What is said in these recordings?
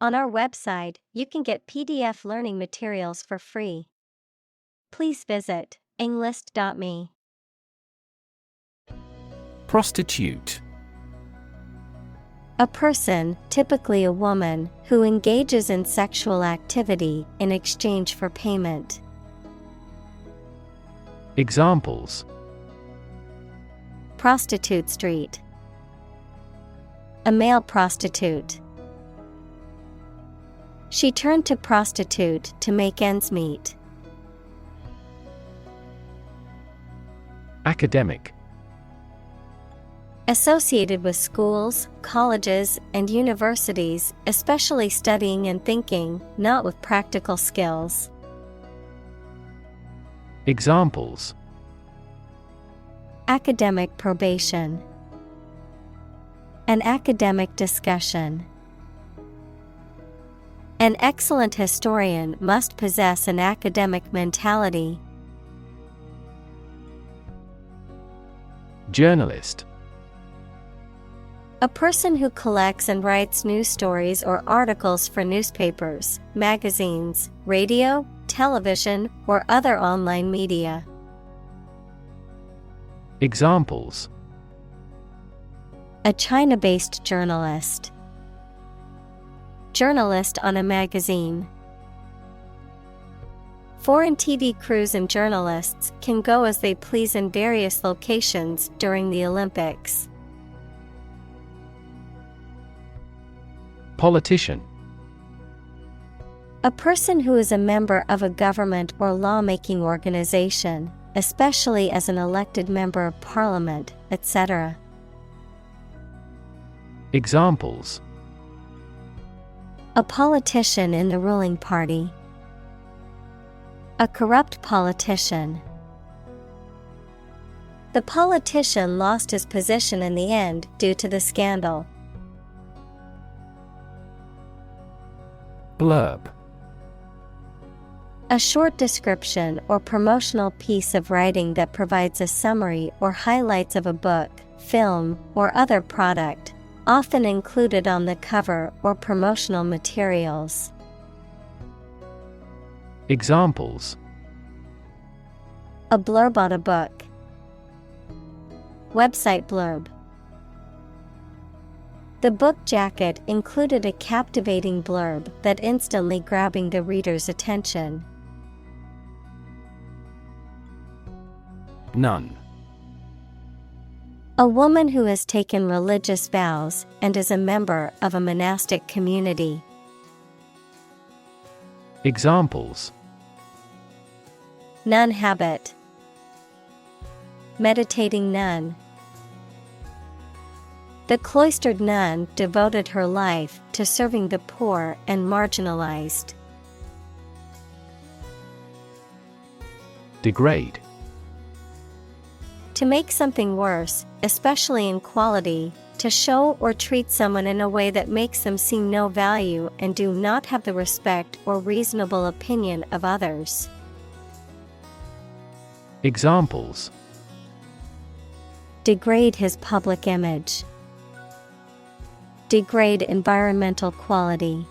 On our website, you can get PDF learning materials for free. Please visit englist.me. Prostitute. A person, typically a woman, who engages in sexual activity in exchange for payment. Examples: Prostitute street. A male prostitute. She turned to prostitute to make ends meet. Academic. Associated with schools, colleges, and universities, especially studying and thinking, not with practical skills. Examples: Academic probation. An academic discussion. An excellent historian must possess an academic mentality. Journalist. A person who collects and writes news stories or articles for newspapers, magazines, radio, television, or other online media. Examples: A China-based journalist. Journalist on a magazine. Foreign TV crews and journalists can go as they please in various locations during the Olympics. Politician. A person who is a member of a government or lawmaking organization, especially as an elected member of parliament, etc. Examples: A politician in the ruling party. A corrupt politician. The politician lost his position in the end due to the scandal. Blurb. A short description or promotional piece of writing that provides a summary or highlights of a book, film, or other product, often included on the cover or promotional materials. Examples: A blurb on a book. Website blurb. The book jacket included a captivating blurb that instantly grabbing the reader's attention. Nun. A woman who has taken religious vows and is a member of a monastic community. Examples: Nun habit. Meditating nun. The cloistered nun devoted her life to serving the poor and marginalized. Degrade. To make something worse, especially in quality, to show or treat someone in a way that makes them see no value and do not have the respect or reasonable opinion of others. Examples: Degrade his public image. Degrade environmental quality.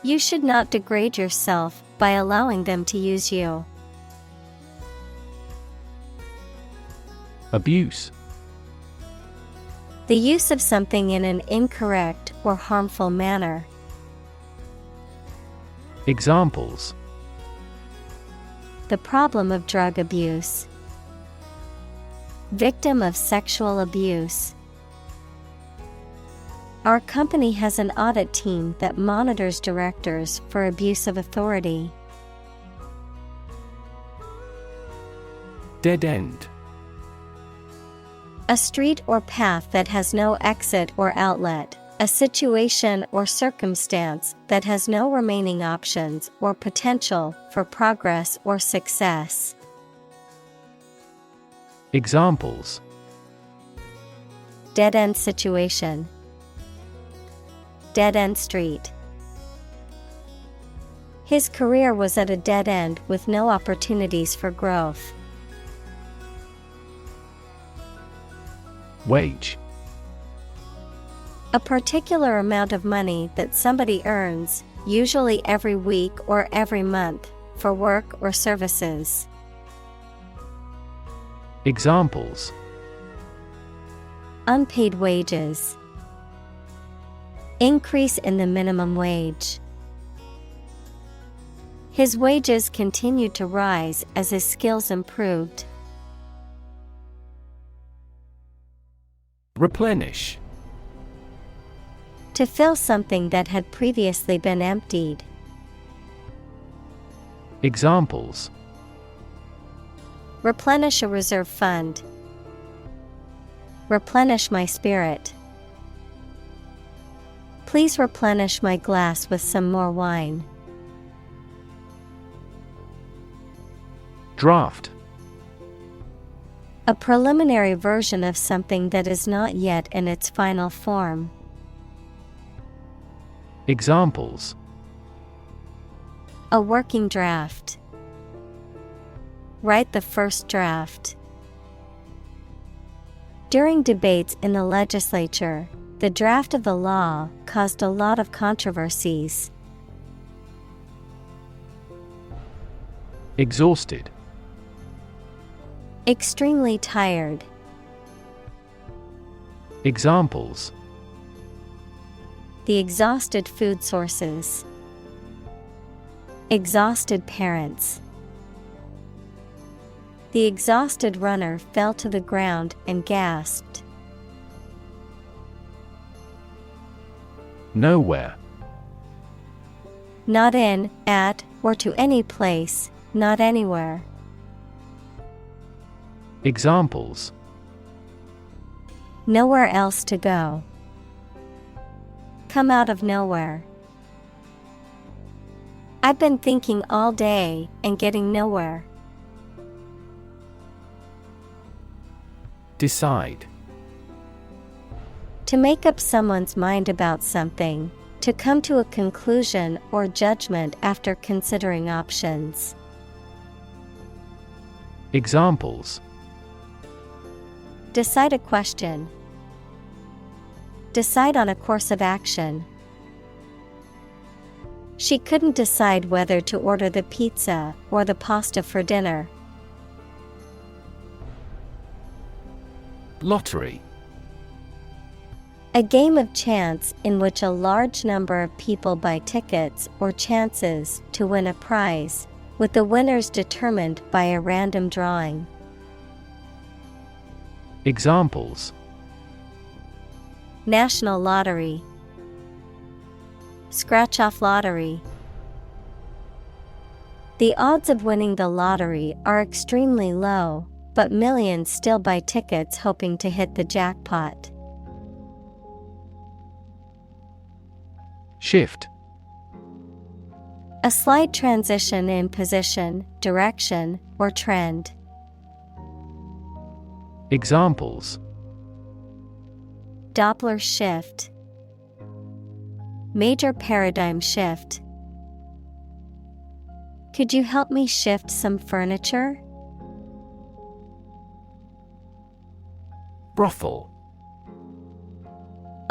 You should not degrade yourself by allowing them to use you. Abuse. The use of something in an incorrect or harmful manner. Examples: The problem of drug abuse. Victim of sexual abuse. Our company has an audit team that monitors directors for abuse of authority. Dead end. A street or path that has no exit or outlet, a situation or circumstance that has no remaining options or potential for progress or success. Examples: Dead-end situation. Dead-end street. His career was at a dead end with no opportunities for growth. Wage. A particular amount of money that somebody earns, usually every week or every month, for work or services. Examples: Unpaid wages. Increase in the minimum wage. His wages continued to rise as his skills improved. Replenish. To fill something that had previously been emptied. Examples: Replenish a reserve fund. Replenish my spirit. Please replenish my glass with some more wine. Draft. A preliminary version of something that is not yet in its final form. Examples: A working draft. Write the first draft. During debates in the legislature, the draft of the law caused a lot of controversies. Exhausted. Extremely tired. Examples: The exhausted food sources. Exhausted parents. The exhausted runner fell to the ground and gasped. Nowhere. Not in, at, or to any place, not anywhere. Examples: Nowhere else to go. Come out of nowhere. I've been thinking all day and getting nowhere. Decide. To make up someone's mind about something, to come to a conclusion or judgment after considering options. Examples: Decide a question. Decide on a course of action. She couldn't decide whether to order the pizza or the pasta for dinner. Lottery. A game of chance in which a large number of people buy tickets or chances to win a prize, with the winners determined by a random drawing. Examples: National lottery. Scratch-off lottery. The odds of winning the lottery are extremely low, but millions still buy tickets hoping to hit the jackpot. Shift. A slight transition in position, direction, or trend. Examples: Doppler shift. Major paradigm shift. Could you help me shift some furniture? Brothel.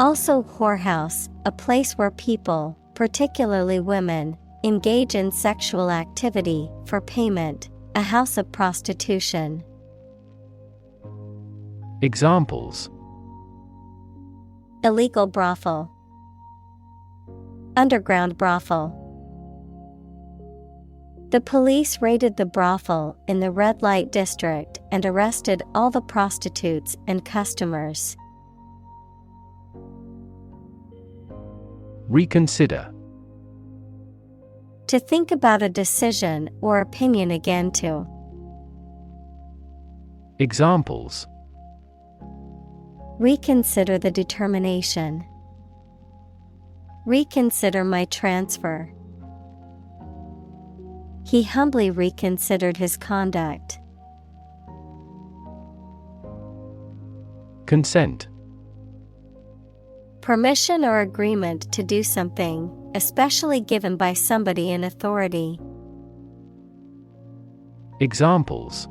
Also whorehouse, a place where people, particularly women, engage in sexual activity for payment, a house of prostitution. Examples: Illegal brothel. Underground brothel. The police raided the brothel in the red light district and arrested all the prostitutes and customers. Reconsider. To think about a decision or opinion again to. Examples: Reconsider the determination. Reconsider my transfer. He humbly reconsidered his conduct. Consent. Permission or agreement to do something, especially given by somebody in authority. Examples: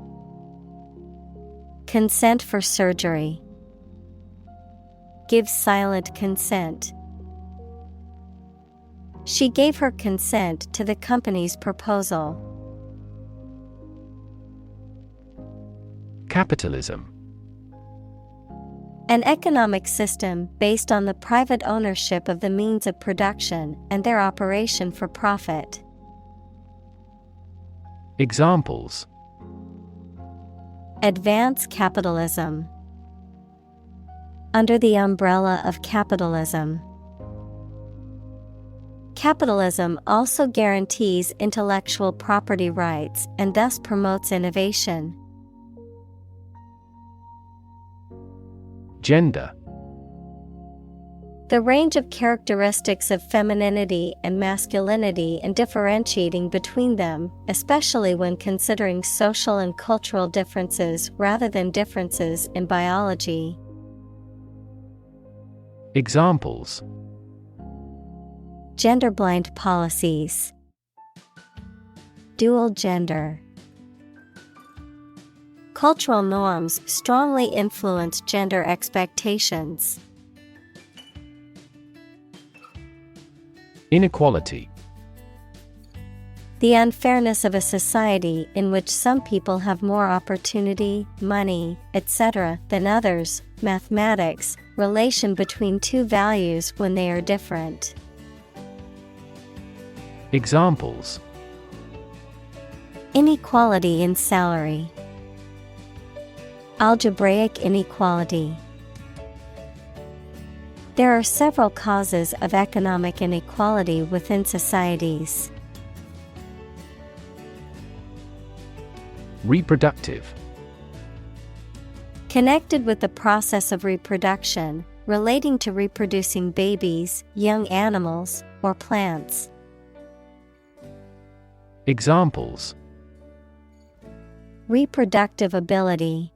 Consent for surgery. gives silent consent. She gave her consent to the company's proposal. Capitalism. An economic system based on the private ownership of the means of production and their operation for profit. Examples: Advance capitalism. Under the umbrella of capitalism. Capitalism also guarantees intellectual property rights and thus promotes innovation. Gender. The range of characteristics of femininity and masculinity and differentiating between them, especially when considering social and cultural differences rather than differences in biology. Examples: Gender-blind policies. Dual gender. Cultural norms strongly influence gender expectations. Inequality. The unfairness of a society in which some people have more opportunity, money, etc. than others. Mathematics, relation between two values when they are different. Examples: Inequality in salary. Algebraic inequality. There are several causes of economic inequality within societies. Reproductive. Connected with the process of reproduction, relating to reproducing babies, young animals, or plants. Examples: Reproductive ability.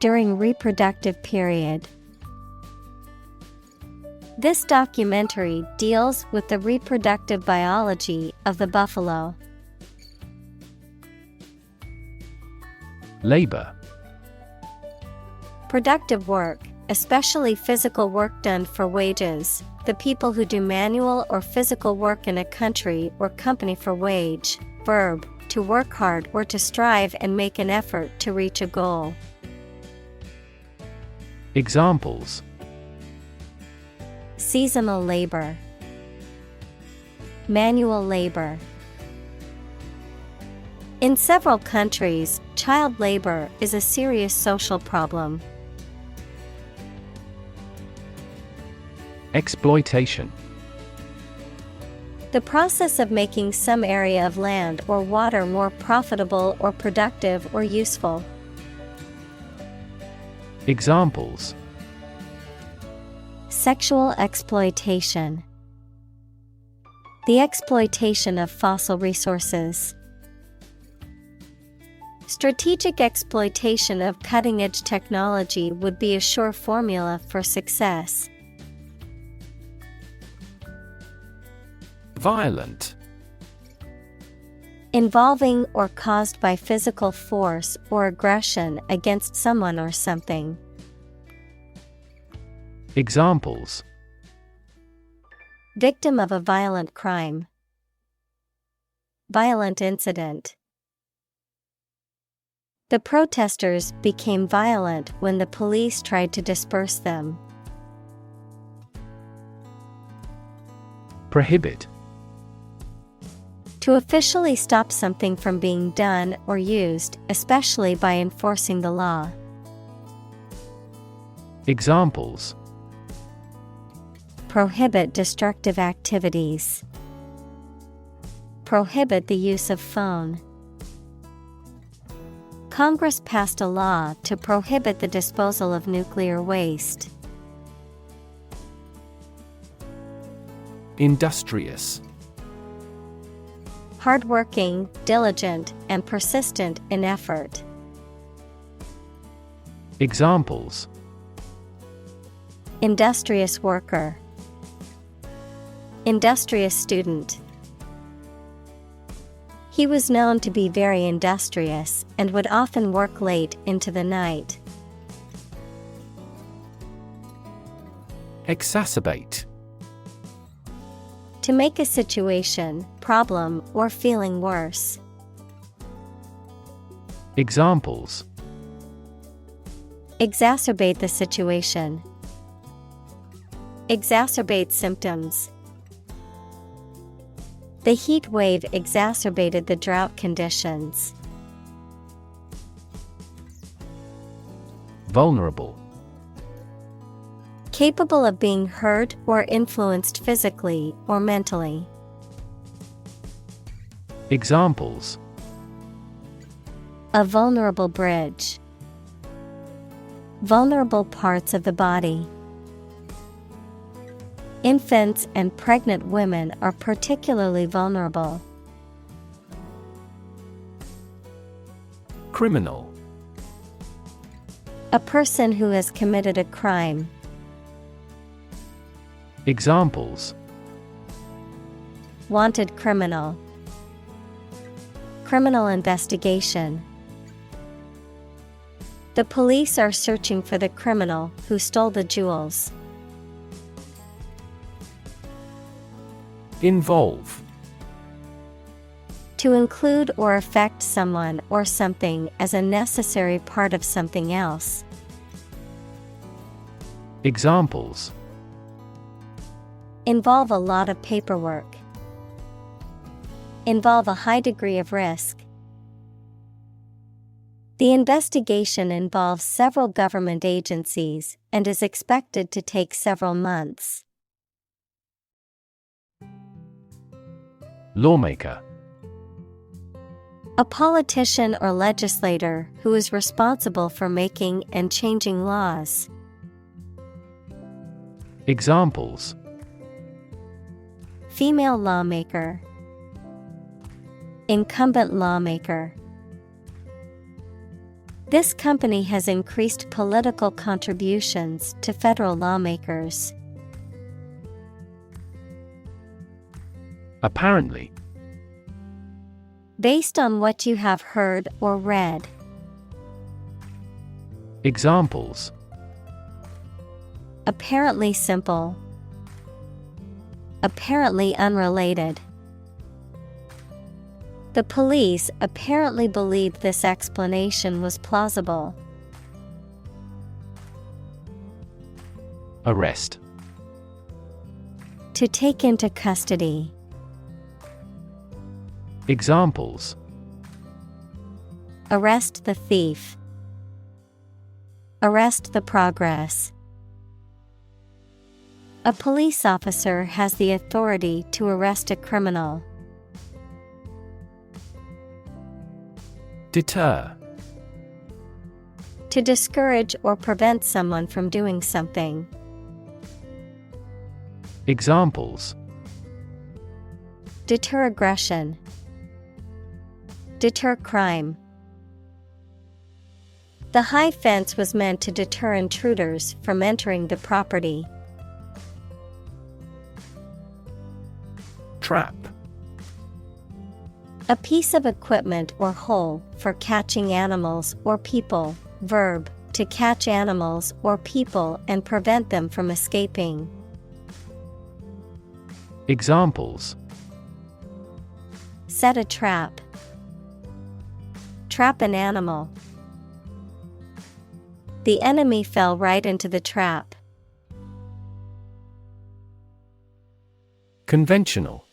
During reproductive period. This documentary deals with the reproductive biology of the buffalo. Labor. Productive work, especially physical work done for wages, the people who do manual or physical work in a country or company for wage. Verb, to work hard or to strive and make an effort to reach a goal. Examples: Seasonal labor. Manual labor. In several countries, child labor is a serious social problem. Exploitation. The process of making some area of land or water more profitable or productive or useful. Examples: Sexual exploitation. The exploitation of fossil resources. Strategic exploitation of cutting-edge technology would be a sure formula for success. Violent. Involving or caused by physical force or aggression against someone or something. Examples: Victim of a violent crime. Violent incident. The protesters became violent when the police tried to disperse them. Prohibit. To officially stop something from being done or used, especially by enforcing the law. Examples: Prohibit destructive activities. Prohibit the use of phone. Congress passed a law to prohibit the disposal of nuclear waste. Industrious. Hardworking, diligent, and persistent in effort. Examples: Industrious worker. Industrious student. He was known to be very industrious and would often work late into the night. Exacerbate. To make a situation, problem, or feeling worse. Examples: Exacerbate the situation. Exacerbate symptoms. The heat wave exacerbated the drought conditions. Vulnerable. Capable of being hurt or influenced physically or mentally. Examples: A vulnerable bridge. Vulnerable parts of the body. Infants and pregnant women are particularly vulnerable. Criminal. A person who has committed a crime. Examples: Wanted criminal. Criminal investigation. The police are searching for the criminal who stole the jewels. Involve. To include or affect someone or something as a necessary part of something else. Examples: Involve a lot of paperwork. Involve a high degree of risk. The investigation involves several government agencies and is expected to take several months. Lawmaker. A politician or legislator who is responsible for making and changing laws. Examples: Female lawmaker. Incumbent lawmaker. This company has increased political contributions to federal lawmakers. Apparently. Based on what you have heard or read. Examples: Apparently simple. Apparently unrelated. The police apparently believed this explanation was plausible. Arrest. To take into custody. Examples: Arrest the thief. Arrest the progress. A police officer has the authority to arrest a criminal. Deter. To discourage or prevent someone from doing something. Examples: Deter aggression. Deter crime. The high fence was meant to deter intruders from entering the property. Trap. A piece of equipment or hole for catching animals or people. Verb, to catch animals or people and prevent them from escaping. Examples: Set a trap. Trap an animal. The enemy fell right into the trap. Conventional.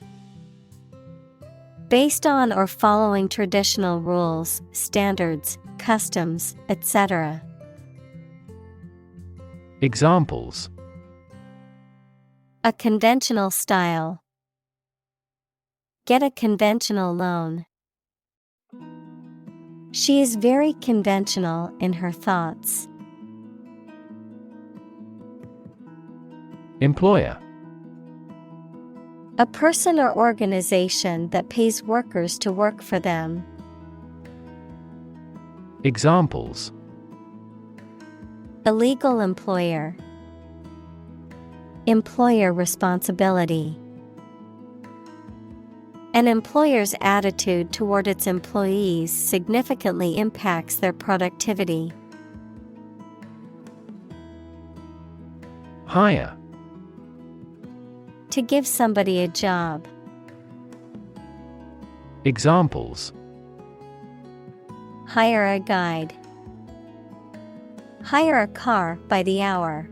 Based on or following traditional rules, standards, customs, etc. Examples: A conventional style. Get a conventional loan. She is very conventional in her thoughts. Employer. A person or organization that pays workers to work for them. Examples: Illegal employer. Employer responsibility. An employer's attitude toward its employees significantly impacts their productivity. Hire. To give somebody a job. Examples: Hire a guide. Hire a car by the hour.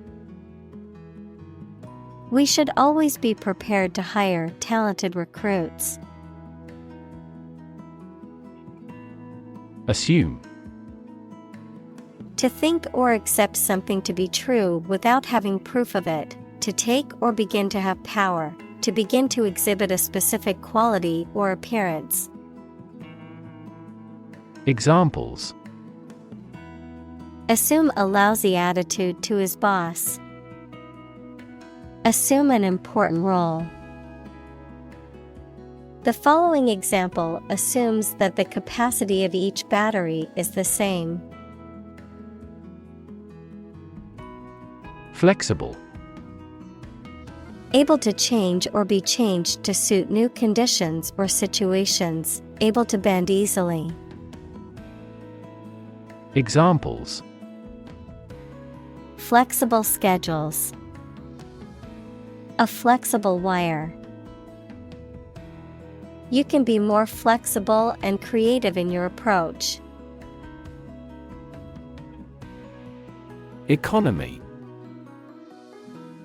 We should always be prepared to hire talented recruits. Assume. To think or accept something to be true without having proof of it, to take or begin to have power, to begin to exhibit a specific quality or appearance. Examples: Assume a lousy attitude to his boss. Assume an important role. The following example assumes that the capacity of each battery is the same. Flexible. Able to change or be changed to suit new conditions or situations, able to bend easily. Examples: Flexible schedules. A flexible wire. You can be more flexible and creative in your approach. Economy.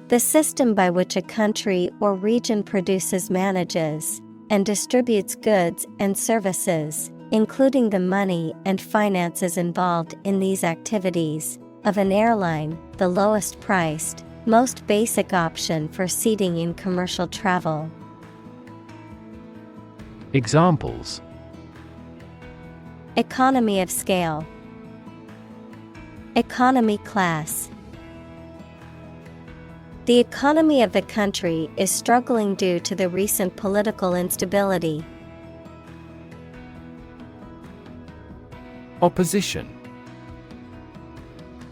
The system by which a country or region produces, manages, and distributes goods and services, including the money and finances involved in these activities, of an airline, the lowest priced, most basic option for seating in commercial travel. Examples: Economy of scale. Economy class. The economy of the country is struggling due to the recent political instability. Opposition.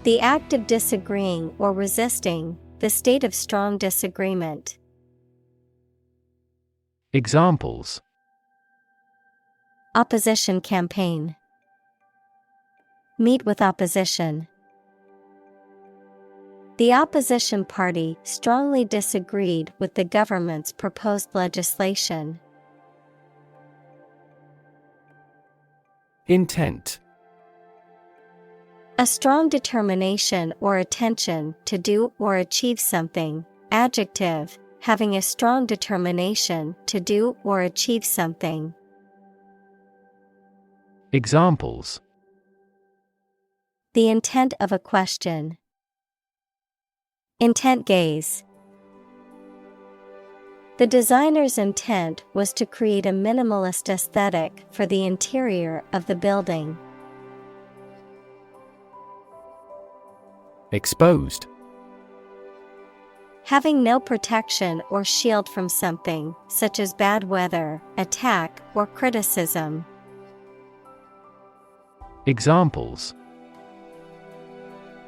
The act of disagreeing or resisting, the state of strong disagreement. Examples: Opposition campaign. Meet with opposition. The opposition party strongly disagreed with the government's proposed legislation. Intent. A strong determination or attention to do or achieve something. Adjective, having a strong determination to do or achieve something. Examples: The intent of a question. Intent gaze. The designer's intent was to create a minimalist aesthetic for the interior of the building. Exposed. Having no protection or shield from something, such as bad weather, attack, or criticism. Examples: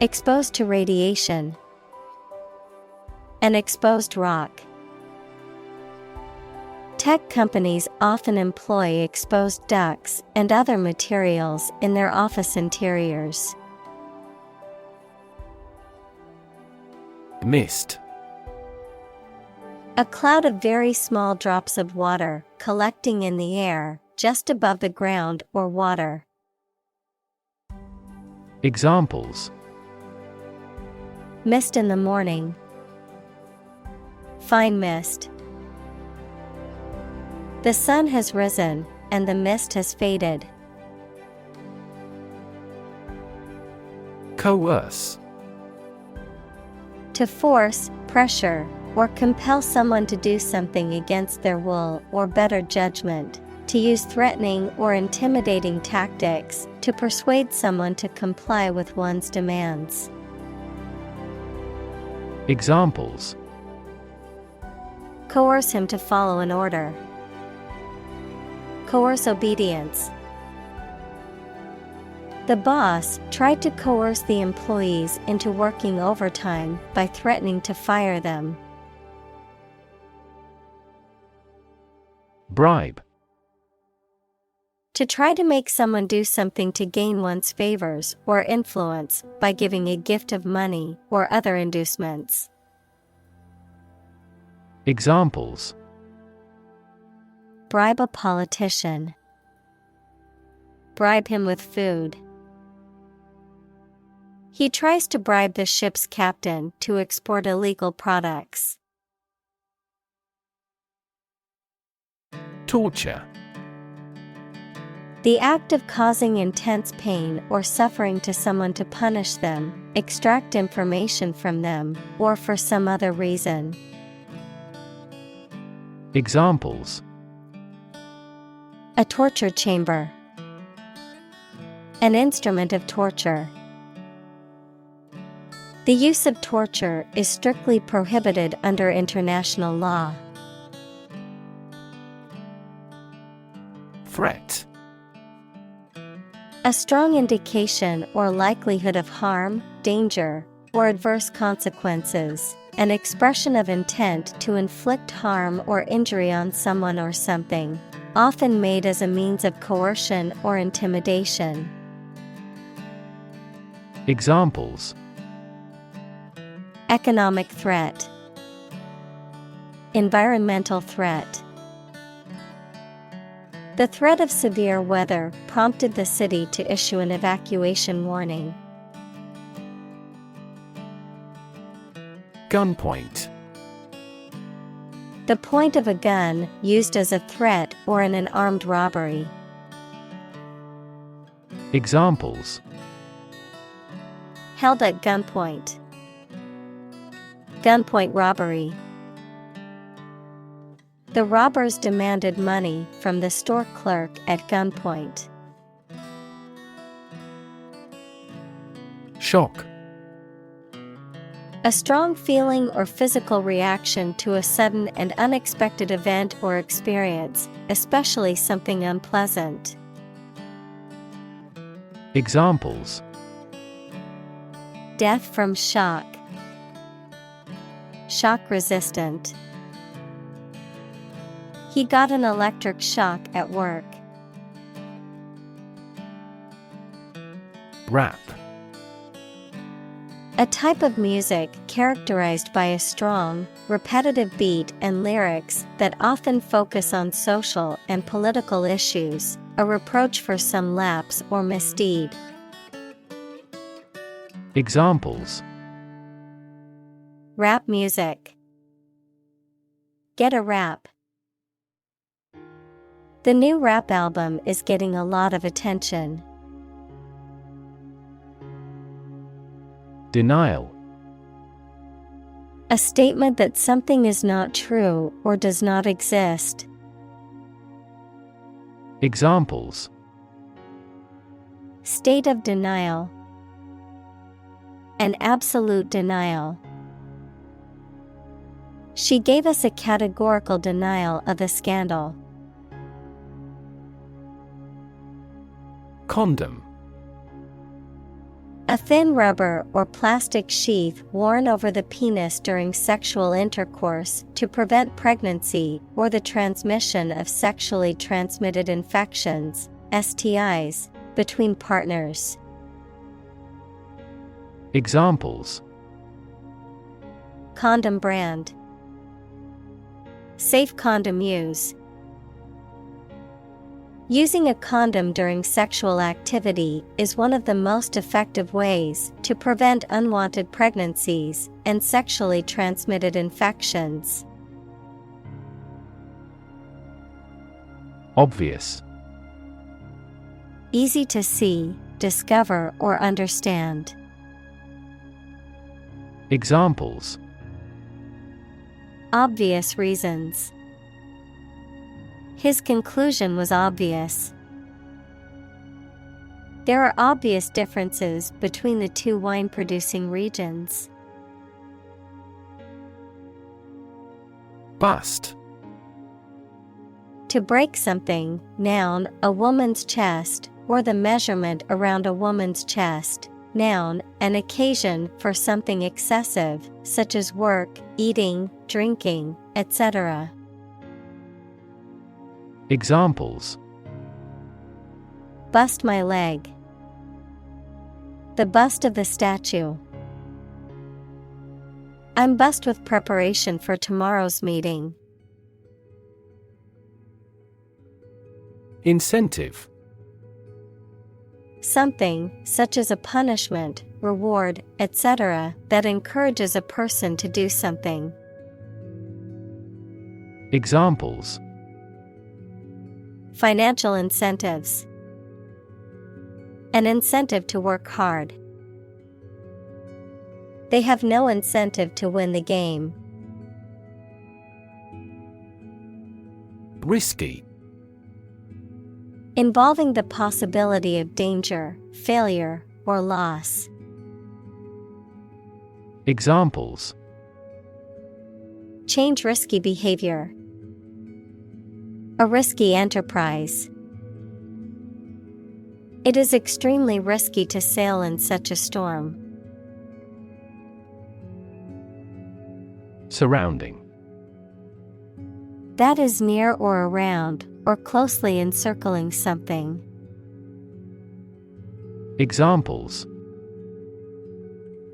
Exposed to radiation. An exposed rock. Tech companies often employ exposed ducts and other materials in their office interiors. Mist. A cloud of very small drops of water collecting in the air, just above the ground or water. Examples: Mist in the morning. Fine mist. The sun has risen, and the mist has faded. Coerce. To force, pressure, or compel someone to do something against their will or better judgment. To use threatening or intimidating tactics to persuade someone to comply with one's demands. Examples: Coerce him to follow an order. Coerce obedience. The boss tried to coerce the employees into working overtime by threatening to fire them. Bribe. To try to make someone do something to gain one's favors or influence by giving a gift of money or other inducements. Examples: bribe a politician, bribe him with food. He tries to bribe the ship's captain to export illegal products. Torture. The act of causing intense pain or suffering to someone to punish them, extract information from them, or for some other reason. Examples: a torture chamber, an instrument of torture. The use of torture is strictly prohibited under international law. Threat. A strong indication or likelihood of harm, danger, or adverse consequences. An expression of intent to inflict harm or injury on someone or something, often made as a means of coercion or intimidation. Examples: economic threat, environmental threat. The threat of severe weather prompted the city to issue an evacuation warning. Gunpoint. The point of a gun used as a threat or in an armed robbery. Examples: held at gunpoint, gunpoint robbery. The robbers demanded money from the store clerk at gunpoint. Shock. A strong feeling or physical reaction to a sudden and unexpected event or experience, especially something unpleasant. Examples: death from shock, shock resistant. He got an electric shock at work. Rap. A type of music characterized by a strong, repetitive beat and lyrics that often focus on social and political issues, a reproach for some lapse or misdeed. Examples: rap music, get a rap. The new rap album is getting a lot of attention. Denial. A statement that something is not true or does not exist. Examples: state of denial, an absolute denial. She gave us a categorical denial of the scandal. Condom. A thin rubber or plastic sheath worn over the penis during sexual intercourse to prevent pregnancy or the transmission of sexually transmitted infections, STIs, between partners. Examples: condom brand, safe condom use. Using a condom during sexual activity is one of the most effective ways to prevent unwanted pregnancies and sexually transmitted infections. Obvious. Easy to see, discover, or understand. Examples: obvious reasons. His conclusion was obvious. There are obvious differences between the two wine-producing regions. Bust. To break something, noun, a woman's chest, or the measurement around a woman's chest. Noun, an occasion for something excessive, such as work, eating, drinking, etc. Examples: bust my leg. The bust of the statue. I'm buzzed with preparation for tomorrow's meeting. Incentive. Something, such as a punishment, reward, etc., that encourages a person to do something. Examples: Financial incentives. An incentive to work hard. They have no incentive to win the game. Risky. Involving the possibility of danger, failure, or loss. Examples: Change risky behavior. A risky enterprise. It is extremely risky to sail in such a storm. Surrounding. That is near or around, or closely encircling something. Examples: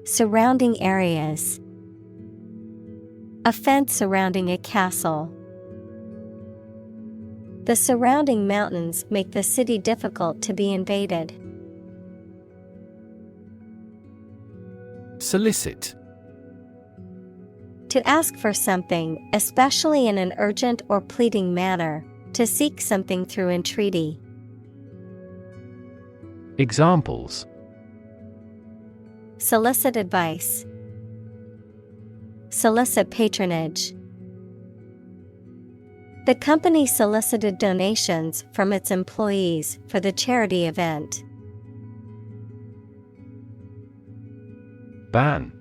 Surrounding areas. A fence surrounding a castle. The surrounding mountains make the city difficult to be invaded. Solicit. To ask for something, especially in an urgent or pleading manner, to seek something through entreaty. Examples: Solicit advice. Solicit patronage. The company solicited donations from its employees for the charity event. Ban.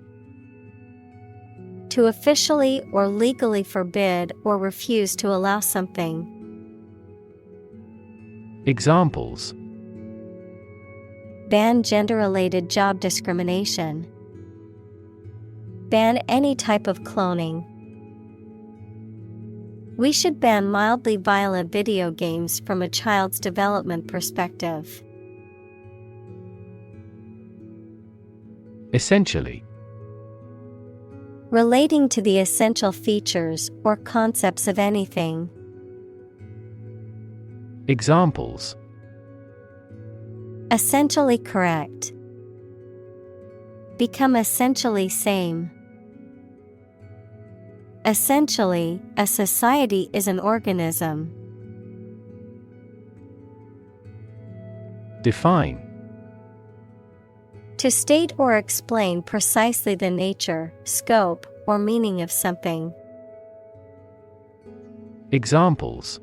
To officially or legally forbid or refuse to allow something. Examples: Ban gender-related job discrimination. Ban any type of cloning. We should ban mildly violent video games from a child's development perspective. Essentially. Relating to the essential features or concepts of anything. Examples: Essentially correct. Become essentially same. Essentially, a society is an organism. Define. To state or explain precisely the nature, scope, or meaning of something. Examples: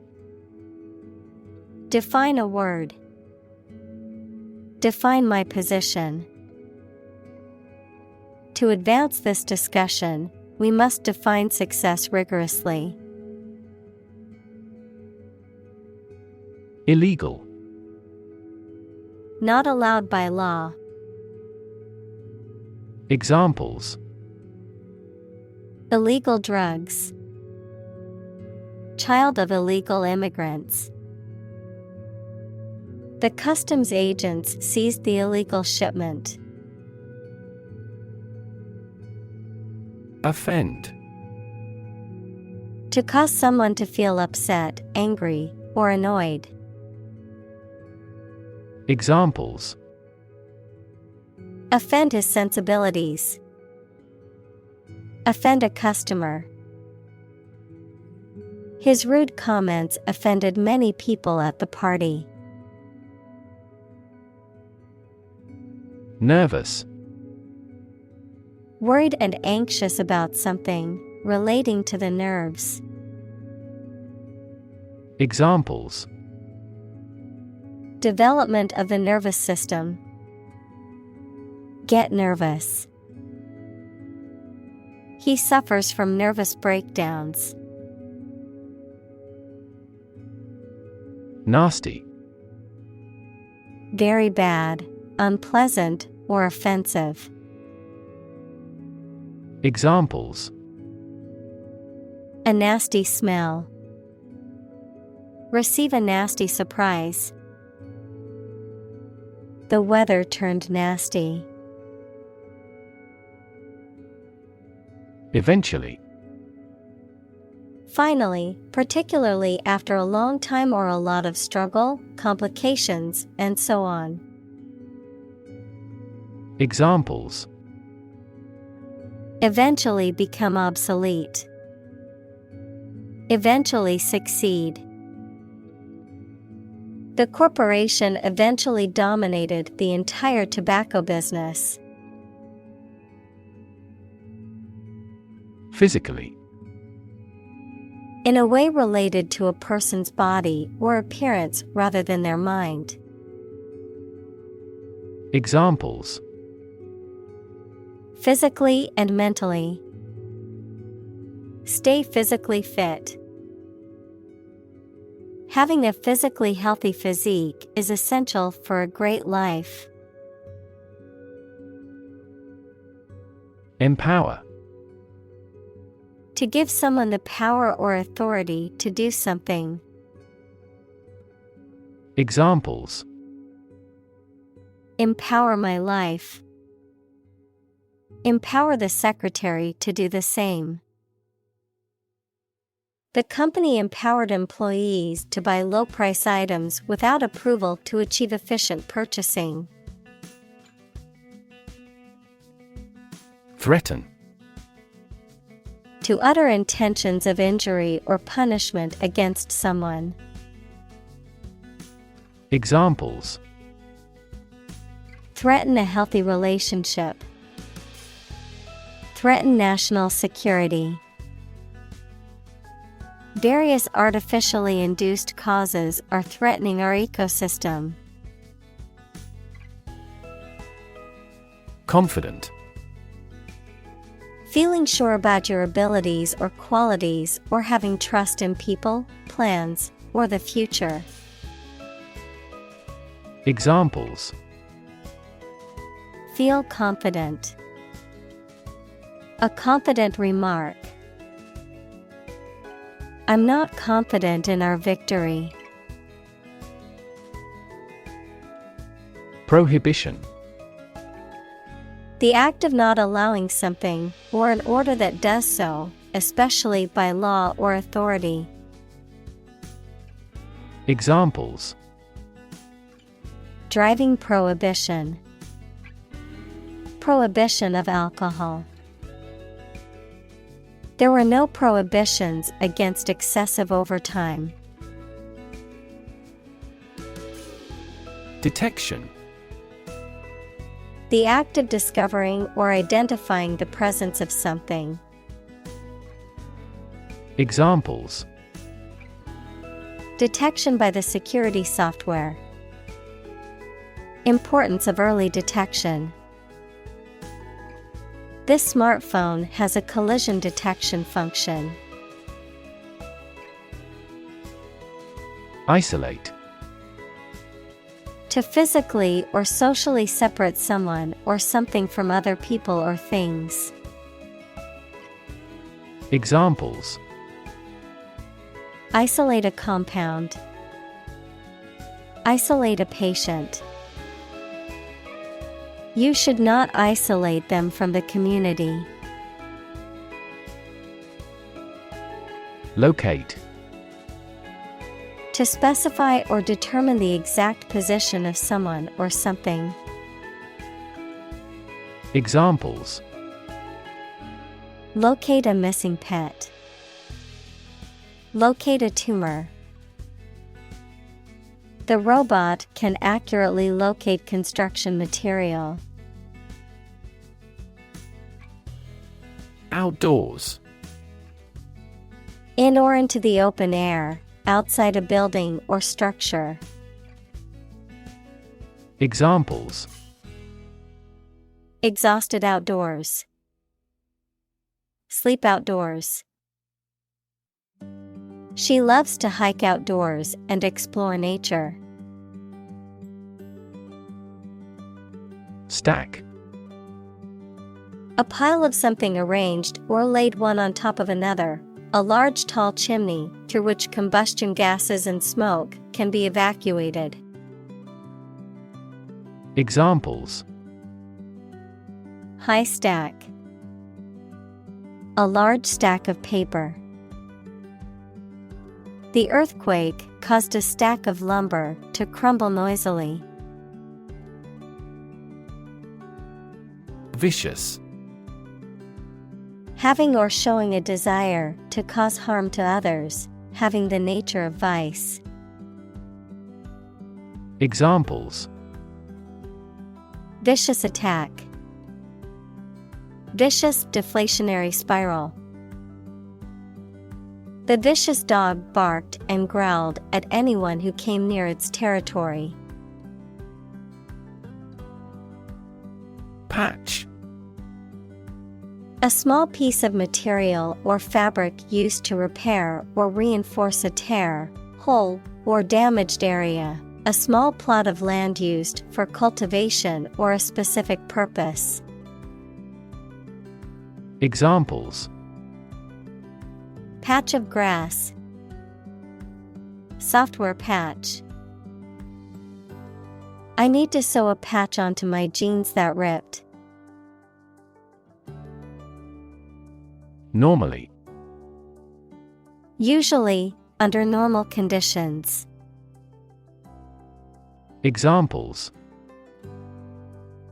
Define a word. Define my position. To advance this discussion, we must define success rigorously. Illegal. Not allowed by law. Examples: Illegal drugs. Child of illegal immigrants. The customs agents seized the illegal shipment. Offend. To cause someone to feel upset, angry, or annoyed. Examples: Offend his sensibilities. Offend a customer. His rude comments offended many people at the party. Nervous. Worried and anxious about something, relating to the nerves. Examples: Development of the nervous system. Get nervous. He suffers from nervous breakdowns. Nasty. Very bad, unpleasant, or offensive. Examples: A nasty smell. Receive a nasty surprise. The weather turned nasty. Eventually. Finally, particularly after a long time or a lot of struggle, complications, and so on. Examples: Eventually become obsolete. Eventually succeed. The corporation eventually dominated the entire tobacco business. Physically. In a way related to a person's body or appearance rather than their mind. Examples: Physically and mentally. Stay physically fit. Having a physically healthy physique is essential for a great life. Empower. To give someone the power or authority to do something. Examples: Empower my life. Empower the secretary to do the same. The company empowered employees to buy low-price items without approval to achieve efficient purchasing. Threaten. To utter intentions of injury or punishment against someone. Examples: Threaten a healthy relationship. Threaten national security. Various artificially induced causes are threatening our ecosystem. Confident. Feeling sure about your abilities or qualities, or having trust in people, plans, or the future. Examples: Feel confident. A confident remark. I'm not confident in our victory. Prohibition. The act of not allowing something, or an order that does so, especially by law or authority. Examples: Driving prohibition. Prohibition of alcohol. There were no prohibitions against excessive overtime. Detection. The act of discovering or identifying the presence of something. Examples: Detection by the security software. Importance of early detection. This smartphone has a collision detection function. Isolate. To physically or socially separate someone or something from other people or things. Examples: Isolate a compound. Isolate a patient. You should not isolate them from the community. Locate. To specify or determine the exact position of someone or something. Examples: Locate a missing pet. Locate a tumor. The robot can accurately locate construction material. Outdoors. In or into the open air, outside a building or structure. Examples: Exhausted outdoors. Sleep outdoors. She loves to hike outdoors and explore nature. Stack. A pile of something arranged or laid one on top of another. A large tall chimney through which combustion gases and smoke can be evacuated. Examples: High stack. A large stack of paper. The earthquake caused a stack of lumber to crumble noisily. Vicious. Having or showing a desire to cause harm to others, having the nature of vice. Examples: Vicious attack. Vicious deflationary spiral. The vicious dog barked and growled at anyone who came near its territory. Patch. A small piece of material or fabric used to repair or reinforce a tear, hole, or damaged area. A small plot of land used for cultivation or a specific purpose. Examples: Patch of grass. Software patch. I need to sew a patch onto my jeans that ripped. Normally. Usually, under normal conditions. Examples: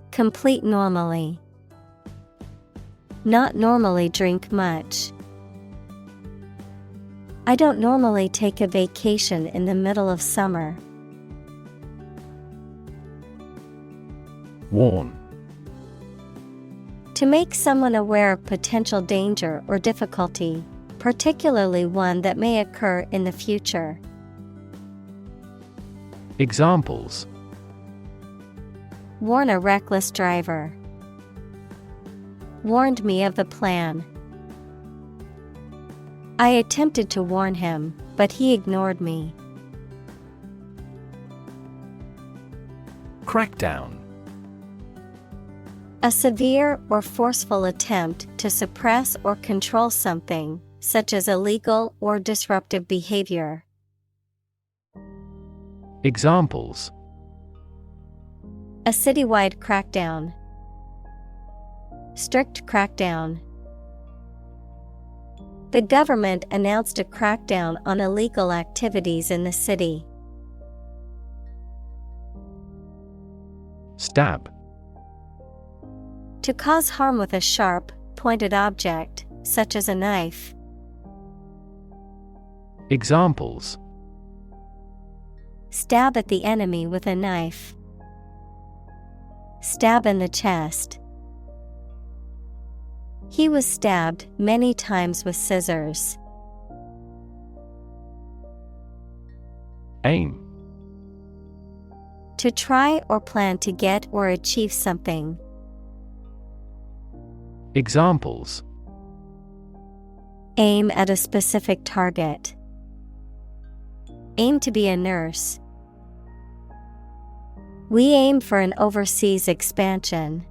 Complete normally. Not normally drink much. I don't normally take a vacation in the middle of summer. Warn. To make someone aware of potential danger or difficulty, particularly one that may occur in the future. Examples: Warn a reckless driver. Warned me of the plan. I attempted to warn him, but he ignored me. Crackdown. A severe or forceful attempt to suppress or control something, such as illegal or disruptive behavior. Examples: A citywide crackdown. Strict crackdown. The government announced a crackdown on illegal activities in the city. Stab. To cause harm with a sharp, pointed object, such as a knife. Examples: Stab at the enemy with a knife. Stab in the chest. He was stabbed many times with scissors. Aim. To try or plan to get or achieve something. Examples: Aim at a specific target. Aim to be a nurse. We aim for an overseas expansion.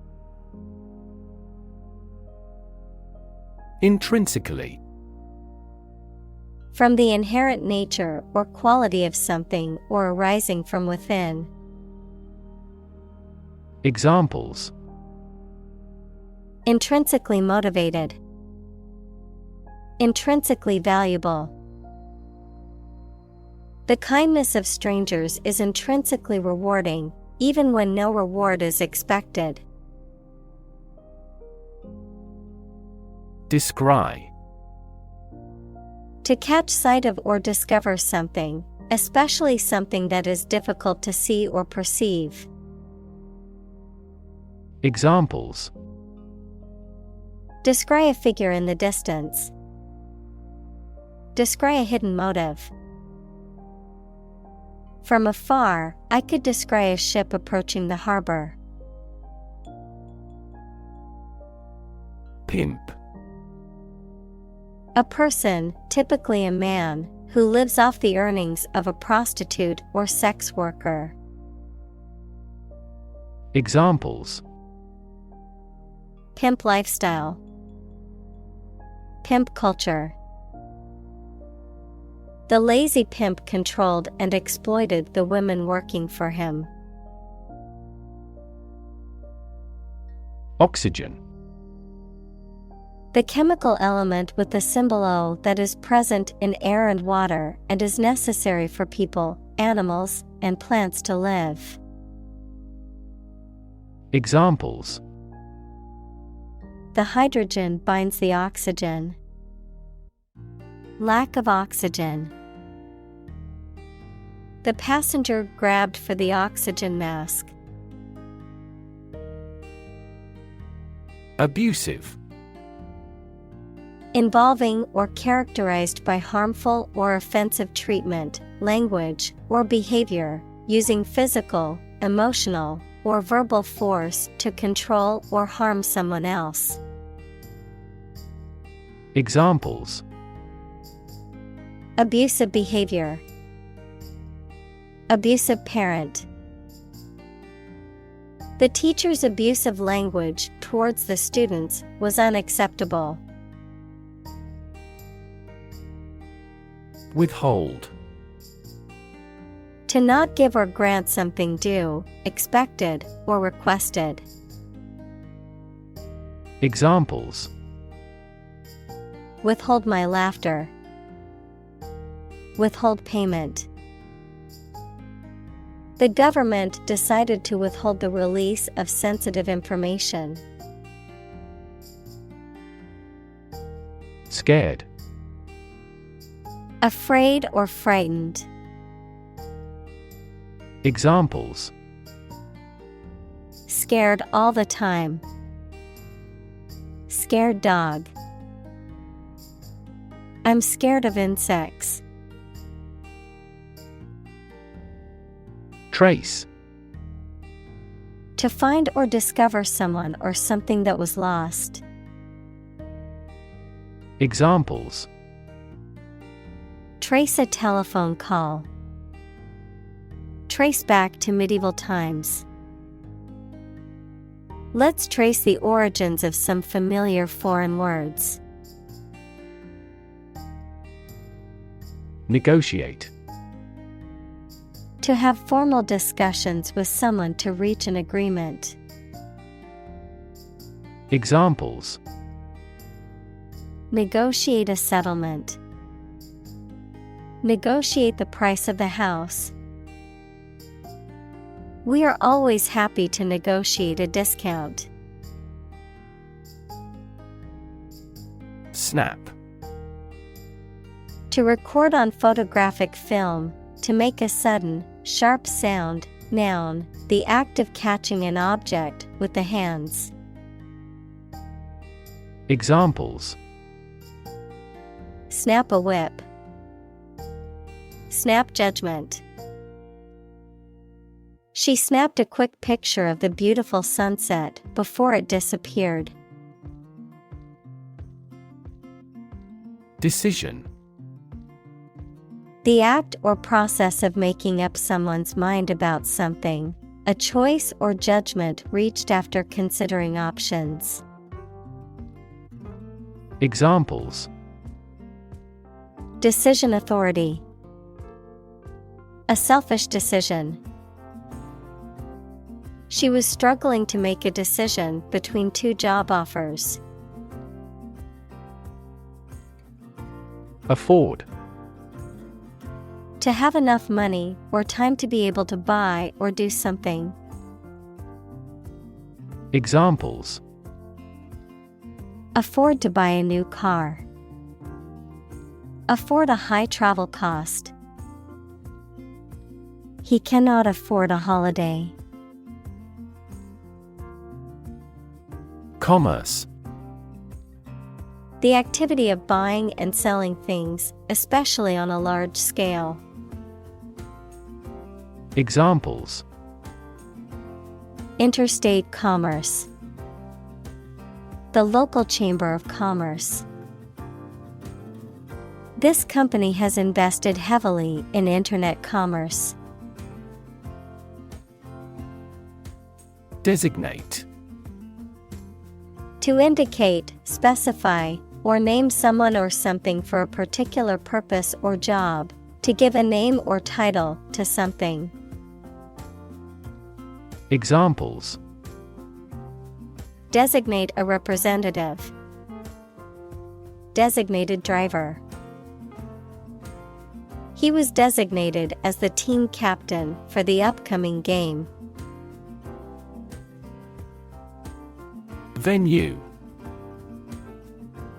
Intrinsically. From the inherent nature or quality of something or arising from within. Examples: Intrinsically motivated. Intrinsically valuable. The kindness of strangers is intrinsically rewarding, even when no reward is expected. Descry. To catch sight of or discover something, especially something that is difficult to see or perceive. Examples: Descry a figure in the distance. Descry a hidden motive. From afar, I could descry a ship approaching the harbor. Pimp. A person, typically a man, who lives off the earnings of a prostitute or sex worker. Examples: Pimp lifestyle. Pimp culture. The lazy pimp controlled and exploited the women working for him. Oxygen. The chemical element with the symbol O that is present in air and water and is necessary for people, animals, and plants to live. Examples: The hydrogen binds the oxygen. Lack of oxygen. The passenger grabbed for the oxygen mask. Abusive. Involving or characterized by harmful or offensive treatment, language, or behavior, using physical, emotional, or verbal force to control or harm someone else. Examples: Abusive behavior. Abusive parent. The teacher's abusive language towards the students was unacceptable. Withhold. To not give or grant something due, expected, or requested. Examples: Withhold my laughter. Withhold payment. The government decided to withhold the release of sensitive information. Scared. Afraid or frightened. Examples: Scared all the time. Scared dog. I'm scared of insects. Trace. To find or discover someone or something that was lost. Examples: Trace a telephone call. Trace back to medieval times. Let's trace the origins of some familiar foreign words. Negotiate. To have formal discussions with someone to reach an agreement. Examples: Negotiate a settlement. Negotiate the price of the house. We are always happy to negotiate a discount. Snap. To record on photographic film, to make a sudden, sharp sound. Noun, the act of catching an object with the hands. Examples: Snap a whip. Snap judgment. She snapped a quick picture of the beautiful sunset before it disappeared. Decision. The act or process of making up someone's mind about something, a choice or judgment reached after considering options. Examples: Decision authority. A selfish decision. She was struggling to make a decision between two job offers. Afford. To have enough money or time to be able to buy or do something. Examples: Afford to buy a new car. Afford a high travel cost. He cannot afford a holiday. Commerce. The activity of buying and selling things, especially on a large scale. Examples: Interstate commerce. The local chamber of commerce. This company has invested heavily in internet commerce. Designate. To indicate, specify, or name someone or something for a particular purpose or job. To give a name or title to something. Examples: Designate a representative. designated driver. He was designated as the team captain for the upcoming game. Venue.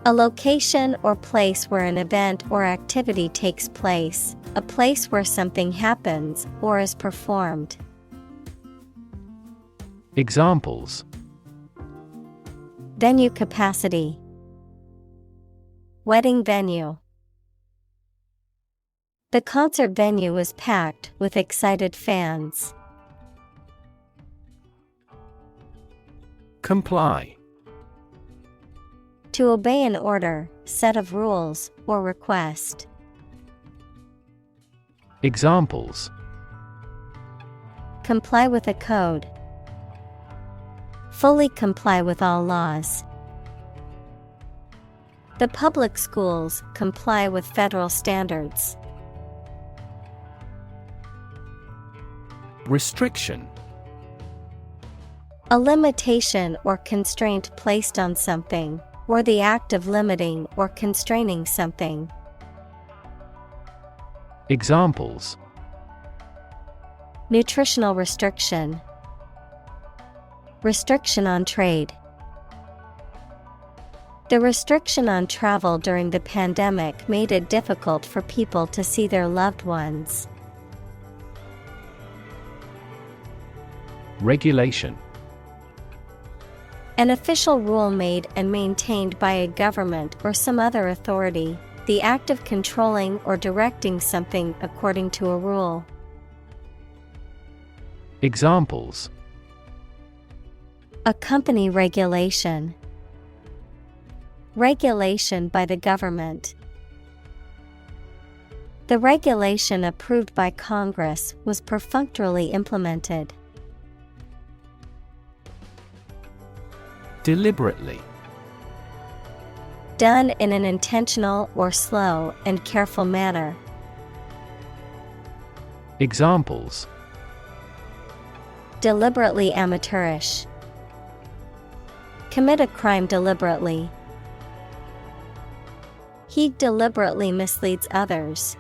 A location or place where an event or activity takes place, a place where something happens or is performed. Examples: Venue capacity, wedding venue. The concert venue was packed with excited fans. Comply. To obey an order, set of rules, or request. Examples: Comply with a code. Fully comply with all laws. The public schools comply with federal standards. Restriction. A limitation or constraint placed on something, or the act of limiting or constraining something. Examples: Nutritional restriction. Restriction on trade. The restriction on travel during the pandemic made it difficult for people to see their loved ones. Regulation. An official rule made and maintained by a government or some other authority, the act of controlling or directing something according to a rule. Examples: A company regulation. Regulation by the government. The regulation approved by Congress was perfunctorily implemented. Deliberately. Done in an intentional or slow and careful manner. Examples: Deliberately amateurish. Commit a crime deliberately. He deliberately misleads others.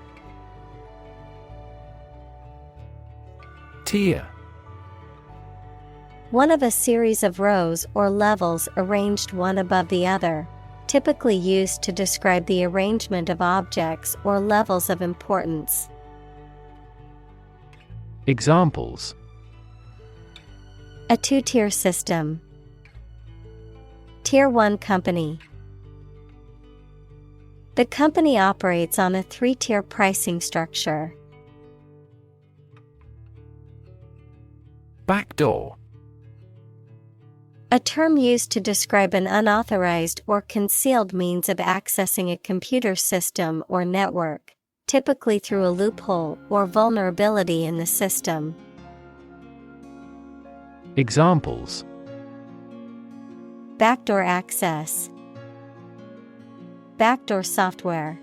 Tier. One of a series of rows or levels arranged one above the other, typically used to describe the arrangement of objects or levels of importance. Examples: A two-tier system. Tier 1 company. The company operates on a 3-tier pricing structure. Backdoor. A term used to describe an unauthorized or concealed means of accessing a computer system or network, typically through a loophole or vulnerability in the system. Examples: Backdoor access. Backdoor software.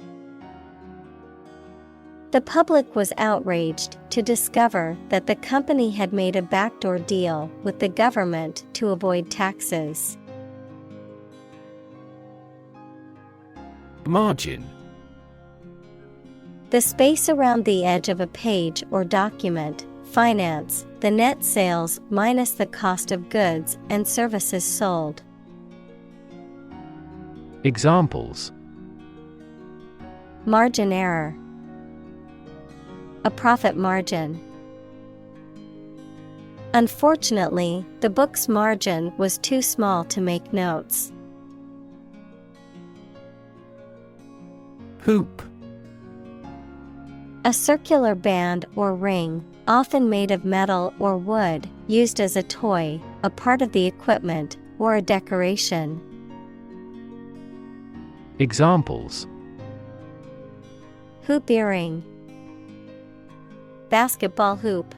The public was outraged to discover that the company had made a backdoor deal with the government to avoid taxes. Margin. The space around the edge of a page or document. Finance, the net sales minus the cost of goods and services sold. Examples: Margin error. A profit margin. Unfortunately, the book's margin was too small to make notes. Hoop. A circular band or ring, often made of metal or wood, used as a toy, a part of the equipment, or a decoration. Examples: Hoop earring. Basketball hoop.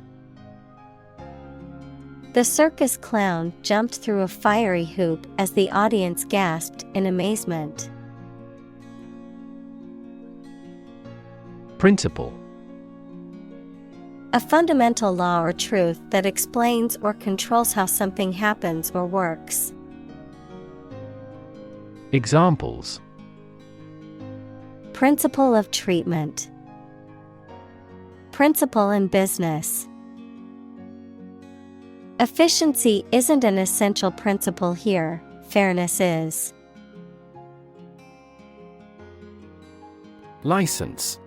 The circus clown jumped through a fiery hoop as the audience gasped in amazement. Principle. A fundamental law or truth that explains or controls how something happens or works. Examples: Principle of treatment. Principle in business. Efficiency isn't an essential principle here, fairness is. License.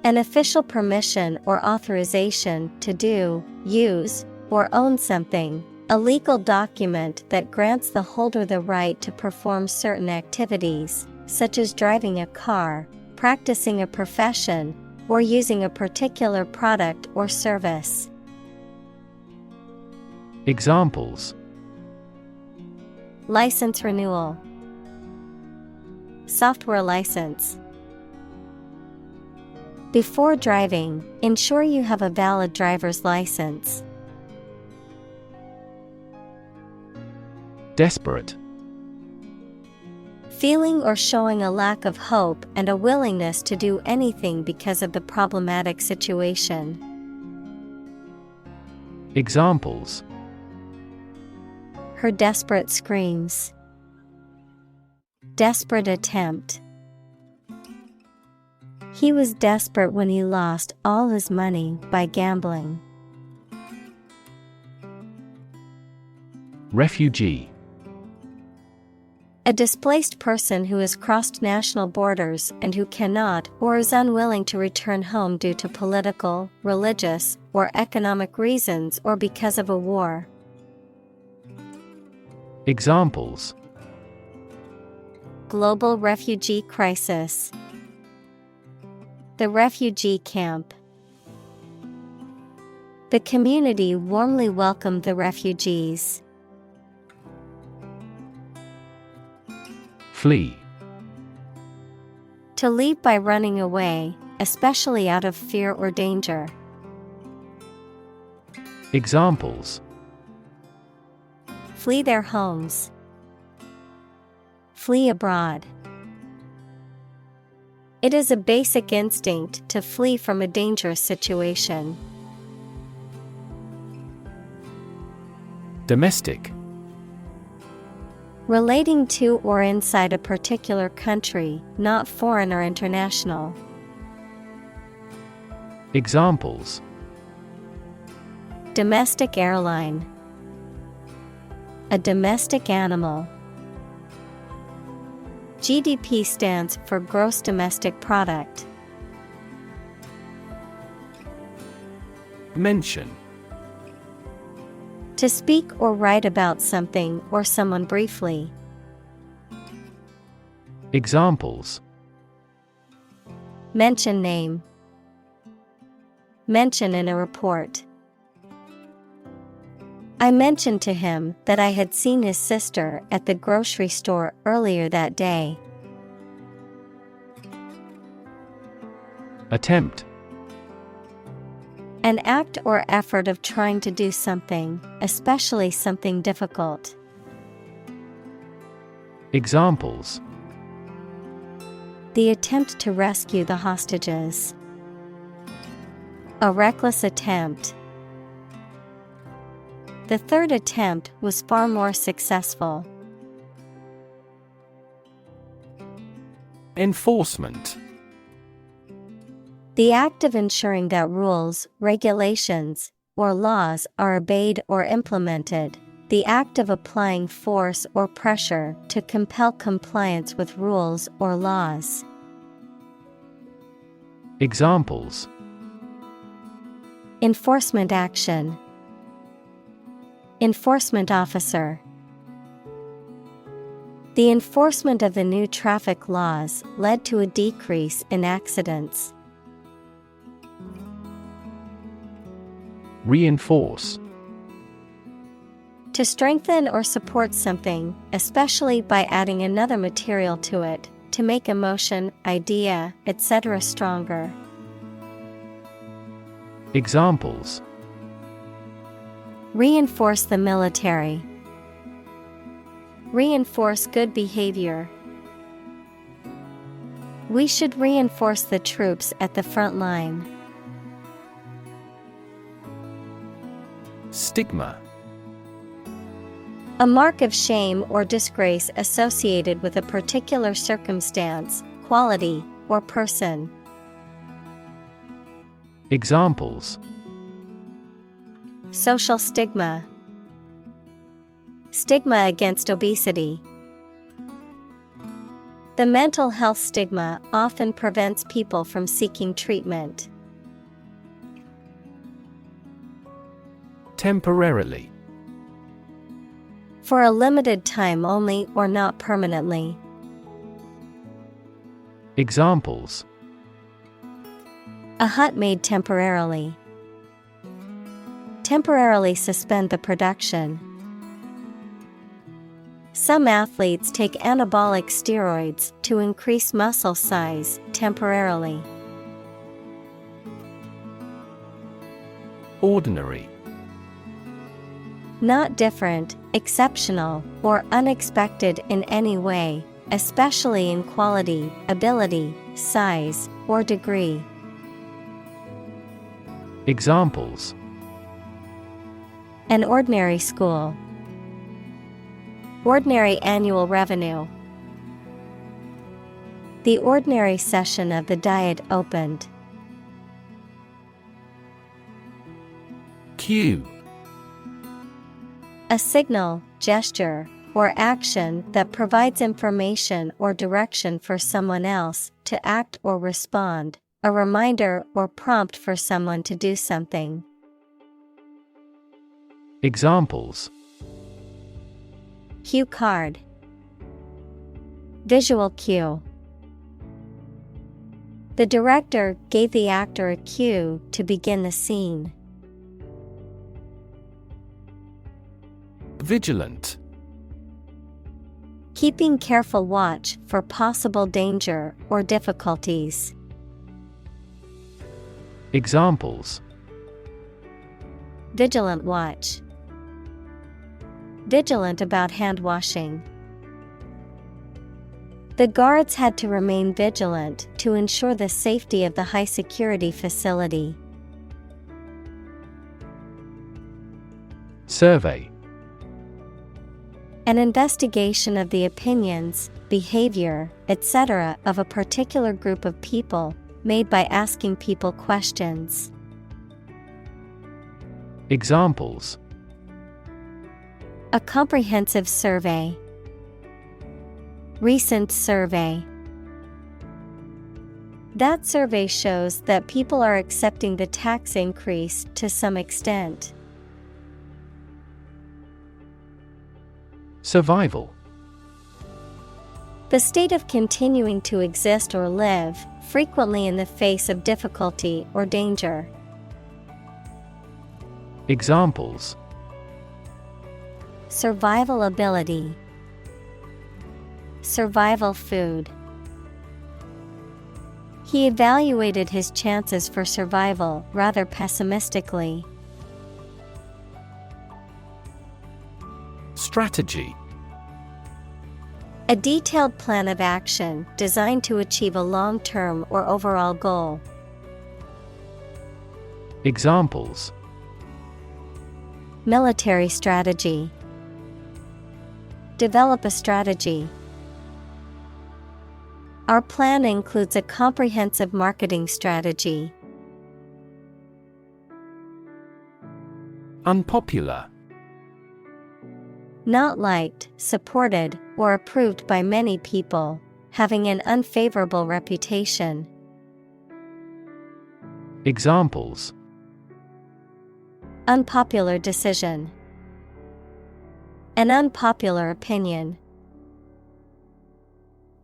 An official permission or authorization to do, use, or own something, a legal document that grants the holder the right to perform certain activities, such as driving a car, practicing a profession, or using a particular product or service. Examples: License renewal. Software license. Before driving, ensure you have a valid driver's license. Desperate. Feeling or showing a lack of hope and a willingness to do anything because of the problematic situation. Examples: Her desperate screams. Desperate attempt. He was desperate when he lost all his money by gambling. Refugee. A displaced person who has crossed national borders and who cannot or is unwilling to return home due to political, religious, or economic reasons or because of a war. Examples: Global refugee crisis. The refugee camp. The community warmly welcomed the refugees. Flee. To leave by running away, especially out of fear or danger. Examples: Flee their homes. Flee abroad. It is a basic instinct to flee from a dangerous situation. Domestic. Relating to or inside a particular country, not foreign or international. Examples: Domestic airline. A domestic animal. GDP stands for gross domestic product. Mention. To speak or write about something or someone briefly. Examples: Mention name. Mention in a report. I mentioned to him that I had seen his sister at the grocery store earlier that day. Attempt. An act or effort of trying to do something, especially something difficult. Examples: The attempt to rescue the hostages. A reckless attempt. The third attempt was far more successful. Enforcement. The act of ensuring that rules, regulations, or laws are obeyed or implemented. The act of applying force or pressure to compel compliance with rules or laws. Examples: Enforcement action. Enforcement officer. The enforcement of the new traffic laws led to a decrease in accidents. Reinforce. To strengthen or support something, especially by adding another material to it, to make a motion, idea, etc. stronger. Examples: Reinforce the military. Reinforce good behavior. We should reinforce the troops at the front line. Stigma. A mark of shame or disgrace associated with a particular circumstance, quality, or person. Examples: Social stigma. Stigma against obesity. The mental health stigma often prevents people from seeking treatment. Temporarily. For a limited time only or not permanently. Examples: A hut made temporarily. Temporarily suspend the production. Some athletes take anabolic steroids to increase muscle size temporarily. Ordinary. Not different, exceptional, or unexpected in any way, especially in quality, ability, size, or degree. Examples: An ordinary school. Ordinary annual revenue. The ordinary session of the Diet opened. Cue. A signal, gesture, or action that provides information or direction for someone else to act or respond, a reminder or prompt for someone to do something. Examples: Cue card. Visual cue. The director gave the actor a cue to begin the scene. Vigilant. Keeping careful watch for possible danger or difficulties. Examples: Vigilant watch. Vigilant about hand washing. The guards had to remain vigilant to ensure the safety of the high security facility. Survey. An investigation of the opinions, behavior, etc. of a particular group of people, made by asking people questions. Examples: A comprehensive survey. Recent survey. That survey shows that people are accepting the tax increase to some extent. Survival. The state of continuing to exist or live, frequently in the face of difficulty or danger. Examples: Survival ability. Survival food. He evaluated his chances for survival rather pessimistically. Strategy. A detailed plan of action designed to achieve a long-term or overall goal. Examples: Military strategy. Develop a strategy. Our plan includes a comprehensive marketing strategy. Unpopular. Not liked, supported, or approved by many people, having an unfavorable reputation. Examples: Unpopular decision. An unpopular opinion.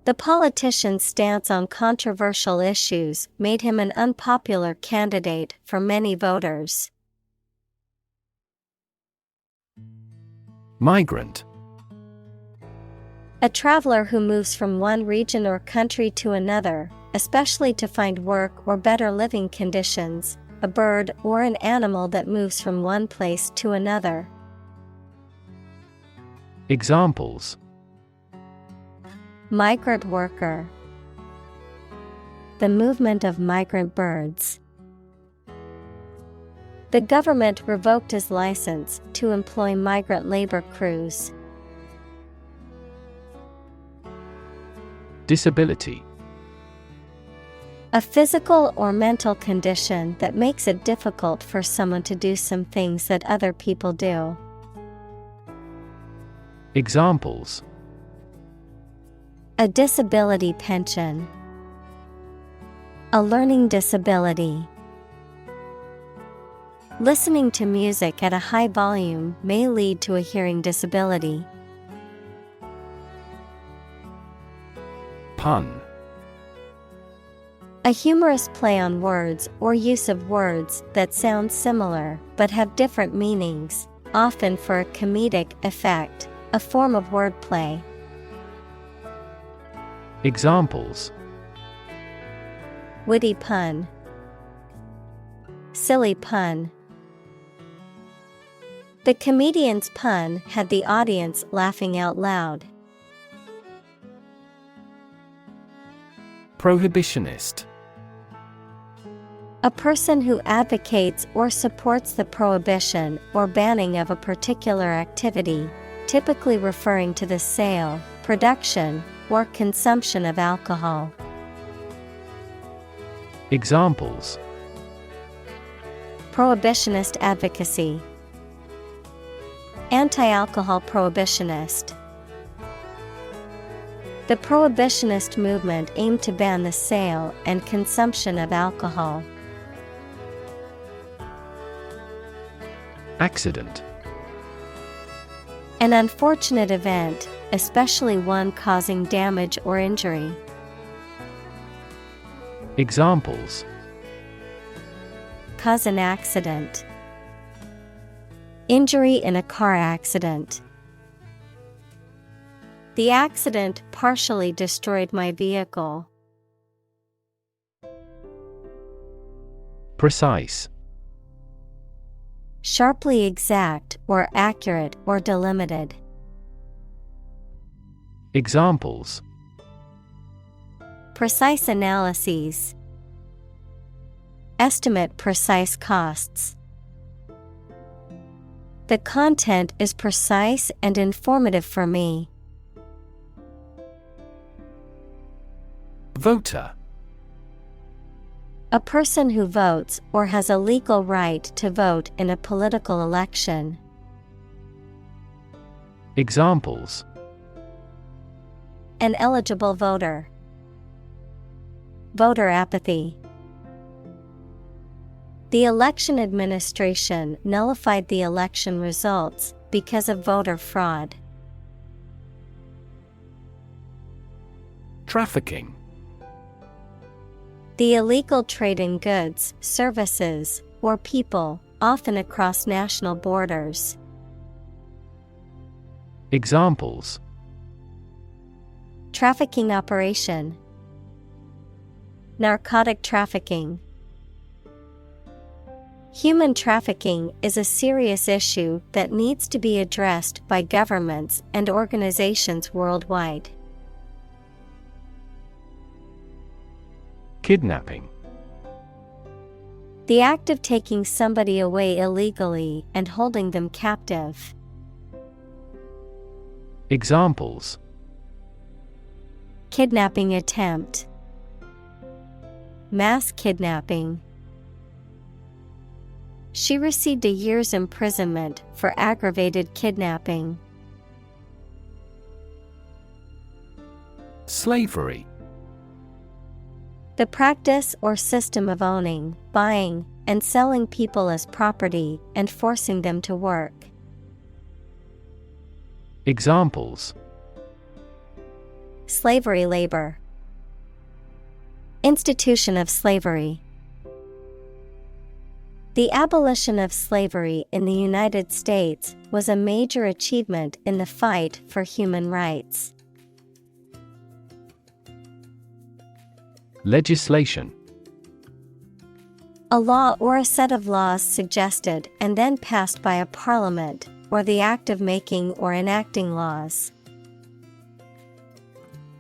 The politician's stance on controversial issues made him an unpopular candidate for many voters. Migrant. A traveler who moves from one region or country to another, especially to find work or better living conditions, a bird or an animal that moves from one place to another. Examples: Migrant worker. The movement of migrant birds. The government revoked his license to employ migrant labor crews. Disability. A physical or mental condition that makes it difficult for someone to do some things that other people do. Examples: A disability pension. A learning disability. Listening to music at a high volume may lead to a hearing disability. Pun. A humorous play on words or use of words that sound similar but have different meanings, often for a comedic effect, a form of wordplay. Examples: Witty pun. Silly pun. The comedian's pun had the audience laughing out loud. Prohibitionist. A person who advocates or supports the prohibition or banning of a particular activity, typically referring to the sale, production, or consumption of alcohol. Examples: Prohibitionist advocacy. Anti-alcohol prohibitionist. The prohibitionist movement aimed to ban the sale and consumption of alcohol. Accident. An unfortunate event, especially one causing damage or injury. Examples: Cause an accident. Injury in a car accident. The accident partially destroyed my vehicle. Precise. Sharply exact or accurate or delimited. Examples: Precise analyses. Estimate precise costs. The content is precise and informative for me. Voter. A person who votes or has a legal right to vote in a political election. Examples: An eligible voter. Voter apathy. The election administration nullified the election results because of voter fraud. Trafficking. The illegal trade in goods, services, or people, often across national borders. Examples: Trafficking operation. Narcotic trafficking. Human trafficking is a serious issue that needs to be addressed by governments and organizations worldwide. Kidnapping. The act of taking somebody away illegally and holding them captive. Examples: Kidnapping attempt. Mass kidnapping. She received a year's imprisonment for aggravated kidnapping. Slavery. The practice or system of owning, buying, and selling people as property and forcing them to work. Examples: Slavery labor. Institution of slavery. The abolition of slavery in the United States was a major achievement in the fight for human rights. Legislation. A law or a set of laws suggested and then passed by a parliament, or the act of making or enacting laws.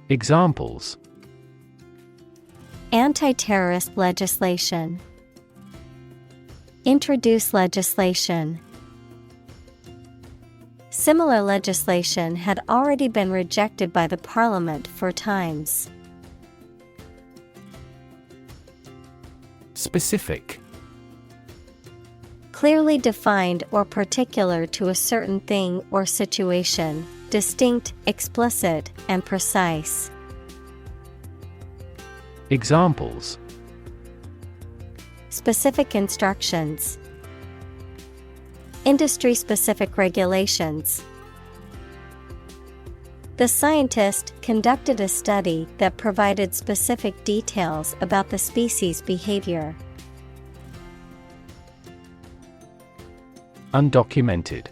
Examples: Anti-terrorist legislation. Introduce legislation. Similar legislation had already been rejected by the parliament 4 times. Specific. Clearly defined or particular to a certain thing or situation, distinct, explicit, and precise. Examples: Specific instructions. Industry-specific regulations. The scientist conducted a study that provided specific details about the species' behavior. Undocumented.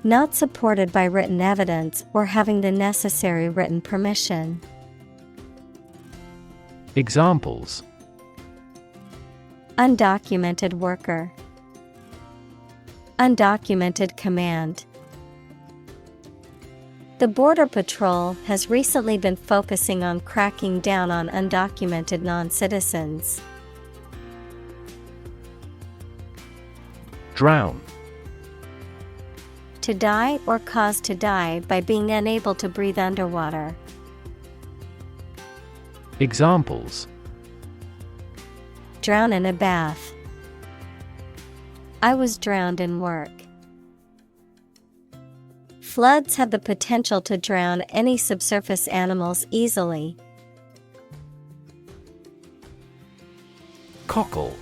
Not supported by written evidence or having the necessary written permission. Examples: Undocumented worker. Undocumented command. The Border Patrol has recently been focusing on cracking down on undocumented non-citizens. Drown. To die or cause to die by being unable to breathe underwater. Examples: Drown in a bath. I was drowned in work. Floods have the potential to drown any subsurface animals easily. Cockle.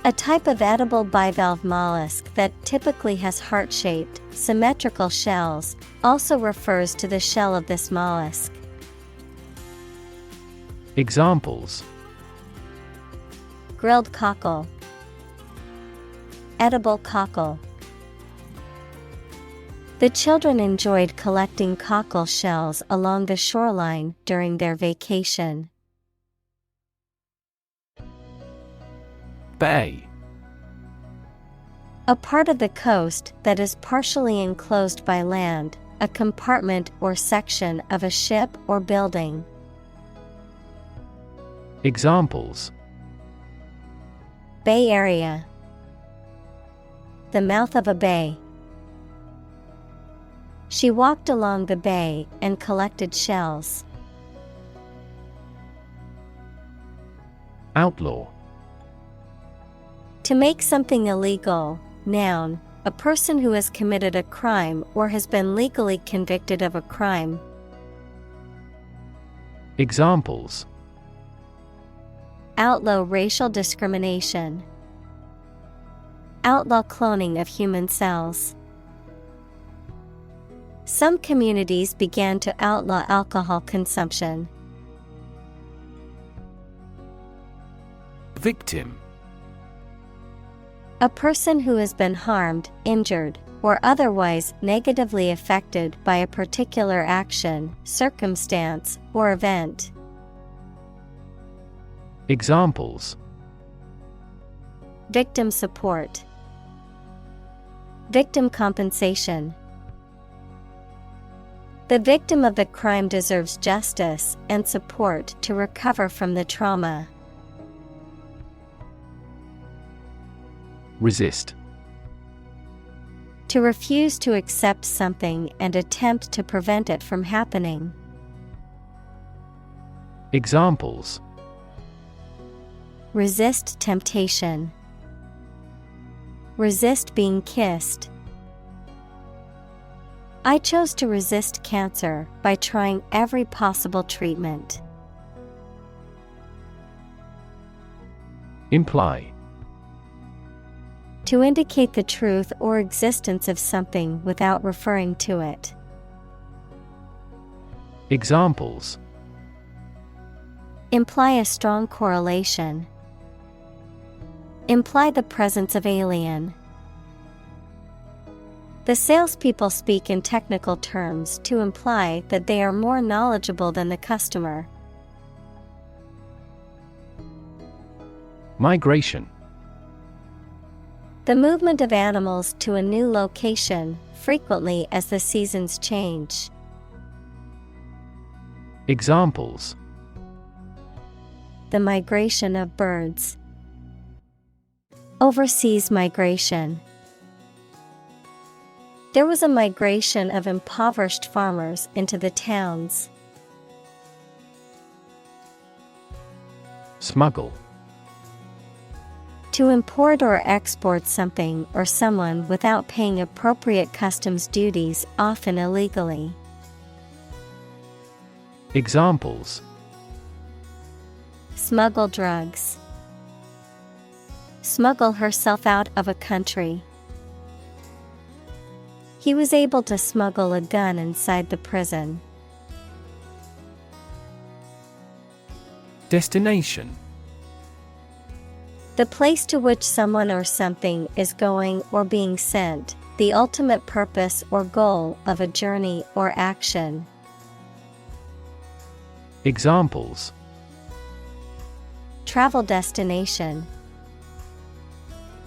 A type of edible bivalve mollusk that typically has heart-shaped, symmetrical shells, also refers to the shell of this mollusk. Examples: Grilled cockle. Edible cockle. The children enjoyed collecting cockle shells along the shoreline during their vacation. Bay. A part of the coast that is partially enclosed by land, a compartment or section of a ship or building. Examples: Bay Area. The mouth of a bay. She walked along the bay and collected shells. Outlaw. To make something illegal. Noun, a person who has committed a crime or has been legally convicted of a crime. Examples: Outlaw racial discrimination. Outlaw cloning of human cells. Some communities began to outlaw alcohol consumption. Victim. A person who has been harmed, injured, or otherwise negatively affected by a particular action, circumstance, or event. Examples: Victim support. Victim compensation. The victim of the crime deserves justice and support to recover from the trauma. Resist. To refuse to accept something and attempt to prevent it from happening. Examples: Resist temptation. Resist being kissed. I chose to resist cancer by trying every possible treatment. Imply. To indicate the truth or existence of something without referring to it. Examples: Imply a strong correlation. Imply the presence of alien. The salespeople speak in technical terms to imply that they are more knowledgeable than the customer. Migration. The movement of animals to a new location, frequently as the seasons change. Examples: The migration of birds. Overseas migration. There was a migration of impoverished farmers into the towns. Smuggle. To import or export something or someone without paying appropriate customs duties, often illegally. Examples: Smuggle drugs. Smuggle herself out of a country. He was able to smuggle a gun inside the prison. Destination. The place to which someone or something is going or being sent, the ultimate purpose or goal of a journey or action. Examples: Travel destination.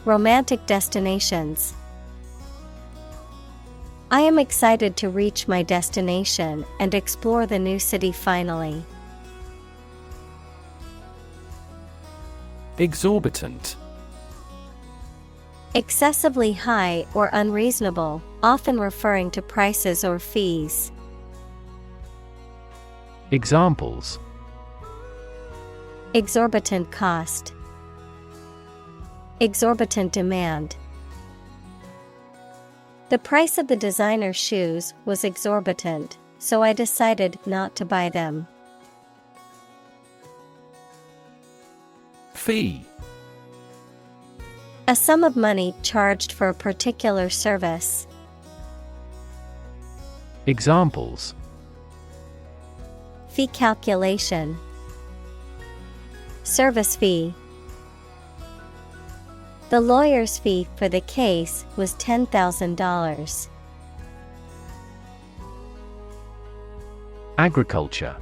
Romantic destinations. I am excited to reach my destination and explore the new city finally. Exorbitant. Excessively high or unreasonable, often referring to prices or fees. Examples: Exorbitant cost. Exorbitant demand. The price of the designer shoes was exorbitant, so I decided not to buy them. Fee. A sum of money charged for a particular service. Examples: Fee calculation. Service fee. The lawyer's fee for the case was $10,000. Agriculture.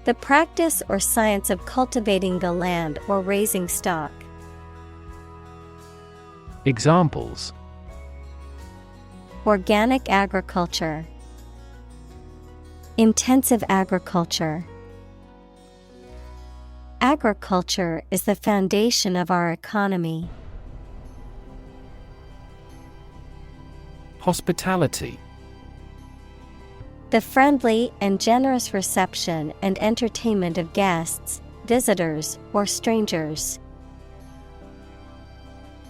The practice or science of cultivating the land or raising stock. Examples: Organic agriculture. Intensive agriculture. Agriculture is the foundation of our economy. Hospitality. The friendly and generous reception and entertainment of guests, visitors, or strangers.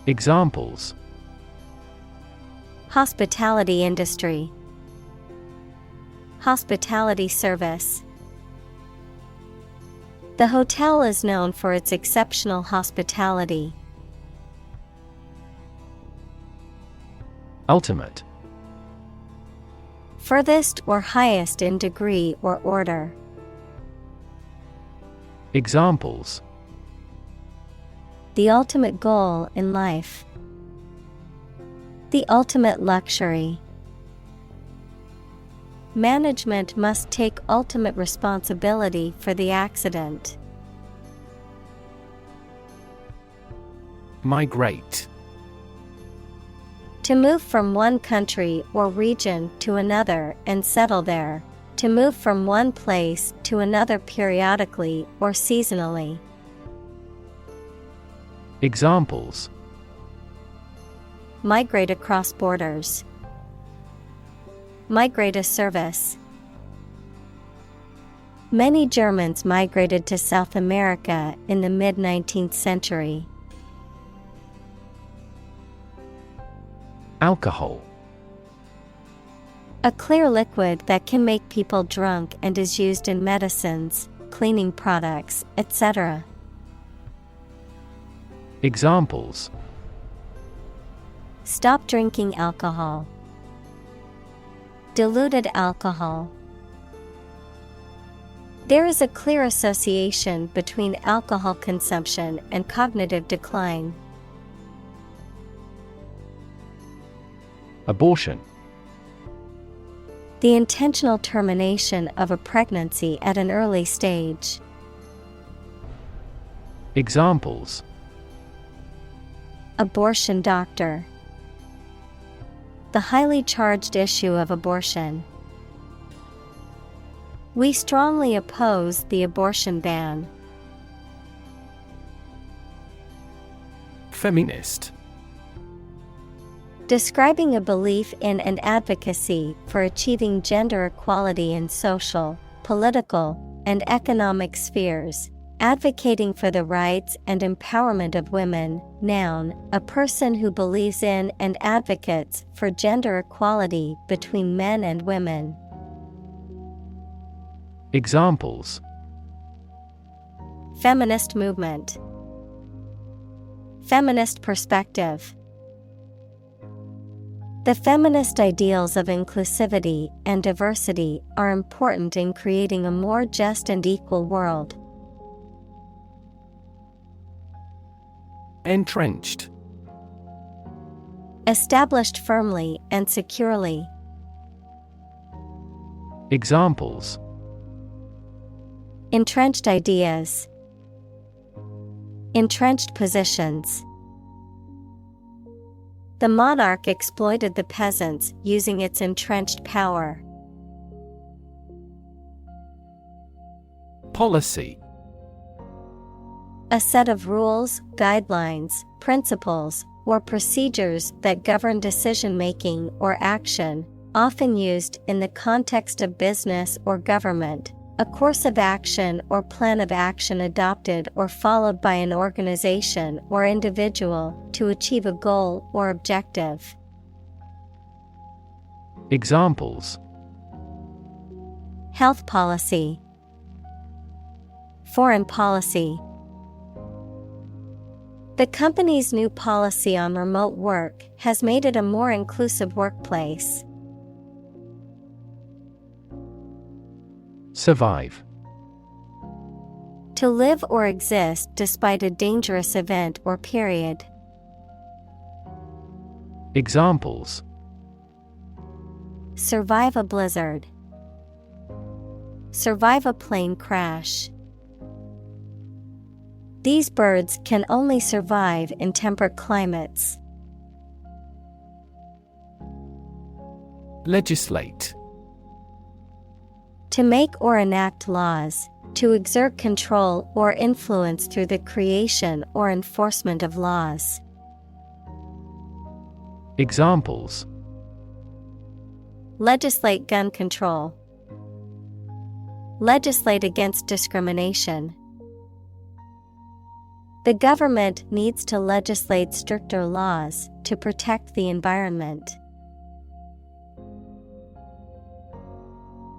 Examples: Hospitality industry. Hospitality service. The hotel is known for its exceptional hospitality. Ultimate. Furthest or highest in degree or order. Examples: The ultimate goal in life. The ultimate luxury. Management must take ultimate responsibility for the accident. Migrate. To move from one country or region to another and settle there. To move from one place to another periodically or seasonally. Examples: Migrate across borders. Migrate a service. Many Germans migrated to South America in the mid-19th century. Alcohol. A clear liquid that can make people drunk and is used in medicines, cleaning products, etc. Examples: Stop drinking alcohol. Diluted alcohol. There is a clear association between alcohol consumption and cognitive decline. Abortion. The intentional termination of a pregnancy at an early stage. Examples: Abortion doctor. The highly charged issue of abortion. We strongly oppose the abortion ban. Feminist. Describing a belief in and advocacy for achieving gender equality in social, political, and economic spheres, Advocating for the rights and empowerment of women. Noun, a person who believes in and advocates for gender equality between men and women. Examples: Feminist movement. Feminist perspective. The feminist ideals of inclusivity and diversity are important in creating a more just and equal world. Entrenched. Established firmly and securely. Examples: Entrenched ideas. Entrenched positions. The monarch exploited the peasants using its entrenched power. Policy. A set of rules, guidelines, principles, or procedures that govern decision-making or action, often used in the context of business or government. A course of action or plan of action adopted or followed by an organization or individual to achieve a goal or objective. Examples: Health policy. Foreign policy. The company's new policy on remote work has made it a more inclusive workplace. Survive. To live or exist despite a dangerous event or period. Examples: Survive a blizzard. Survive a plane crash. These birds can only survive in temperate climates. Legislate. To make or enact laws, to exert control or influence through the creation or enforcement of laws. Examples: Legislate gun control. Legislate against discrimination. The government needs to legislate stricter laws to protect the environment.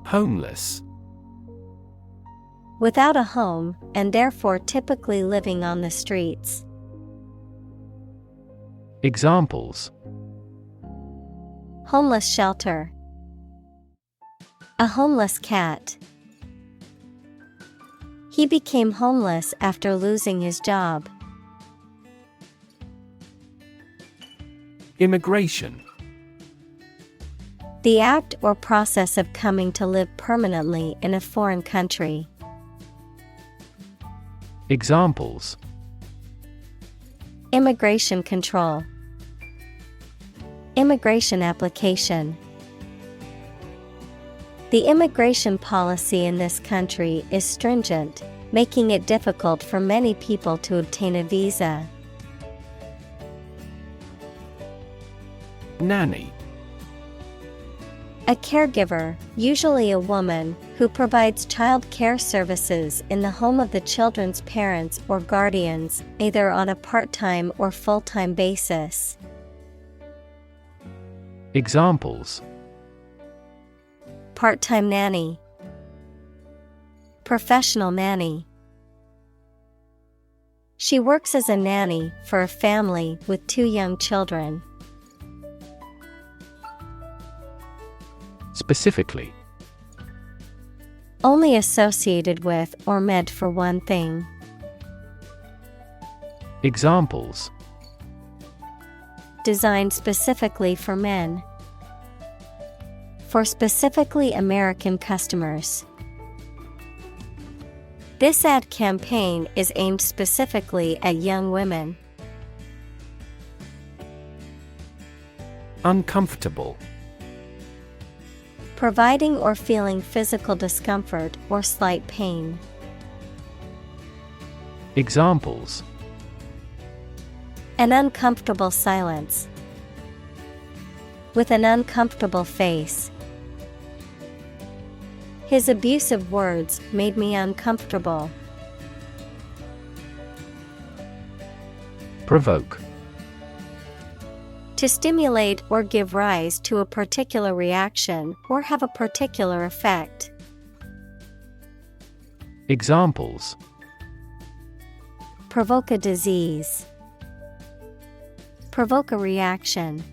Homeless. Without a home, and therefore typically living on the streets. Examples: Homeless shelter. A homeless cat. He became homeless after losing his job. Immigration. The act or process of coming to live permanently in a foreign country. Examples: Immigration control. Immigration application. The immigration policy in this country is stringent, making it difficult for many people to obtain a visa. Nanny. A caregiver, usually a woman, who provides child care services in the home of the children's parents or guardians, either on a part-time or full-time basis. Examples: Part-time nanny. Professional nanny. She works as a nanny for a family with 2 young children. Specifically. Only associated with or meant for one thing. Examples: Designed specifically for men. For specifically American customers. This ad campaign is aimed specifically at young women. Uncomfortable. Providing or feeling physical discomfort or slight pain. Examples: An uncomfortable silence. With an uncomfortable face. His abusive words made me uncomfortable. Provoke. To stimulate or give rise to a particular reaction or have a particular effect. Examples: Provoke a disease. Provoke a reaction.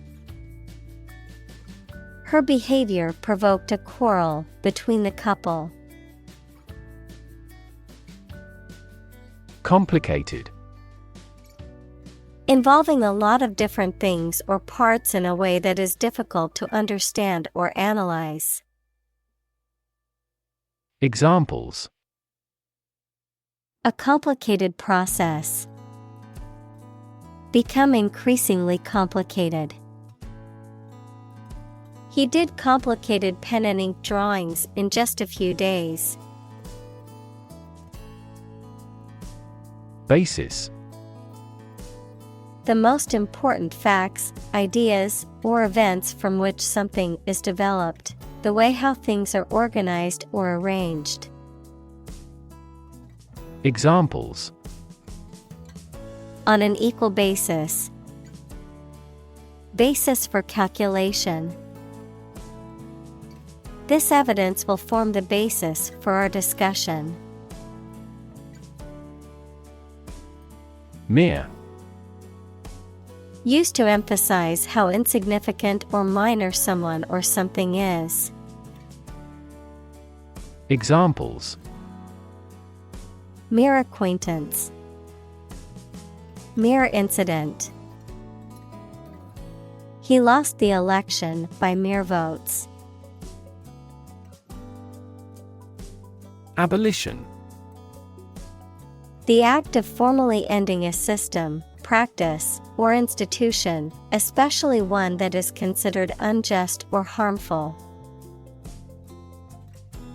Her behavior provoked a quarrel between the couple. Complicated. Involving a lot of different things or parts in a way that is difficult to understand or analyze. Examples: A complicated process. Become increasingly complicated. He did complicated pen and ink drawings in just a few days. Basis. The most important facts, ideas, or events from which something is developed, the way how things are organized or arranged. Examples: On an equal basis. Basis for calculation. This evidence will form the basis for our discussion. Mere. Used to emphasize how insignificant or minor someone or something is. Examples: Mere acquaintance. Mere incident. He lost the election by mere votes. Abolition. The act of formally ending a system, practice, or institution, especially one that is considered unjust or harmful.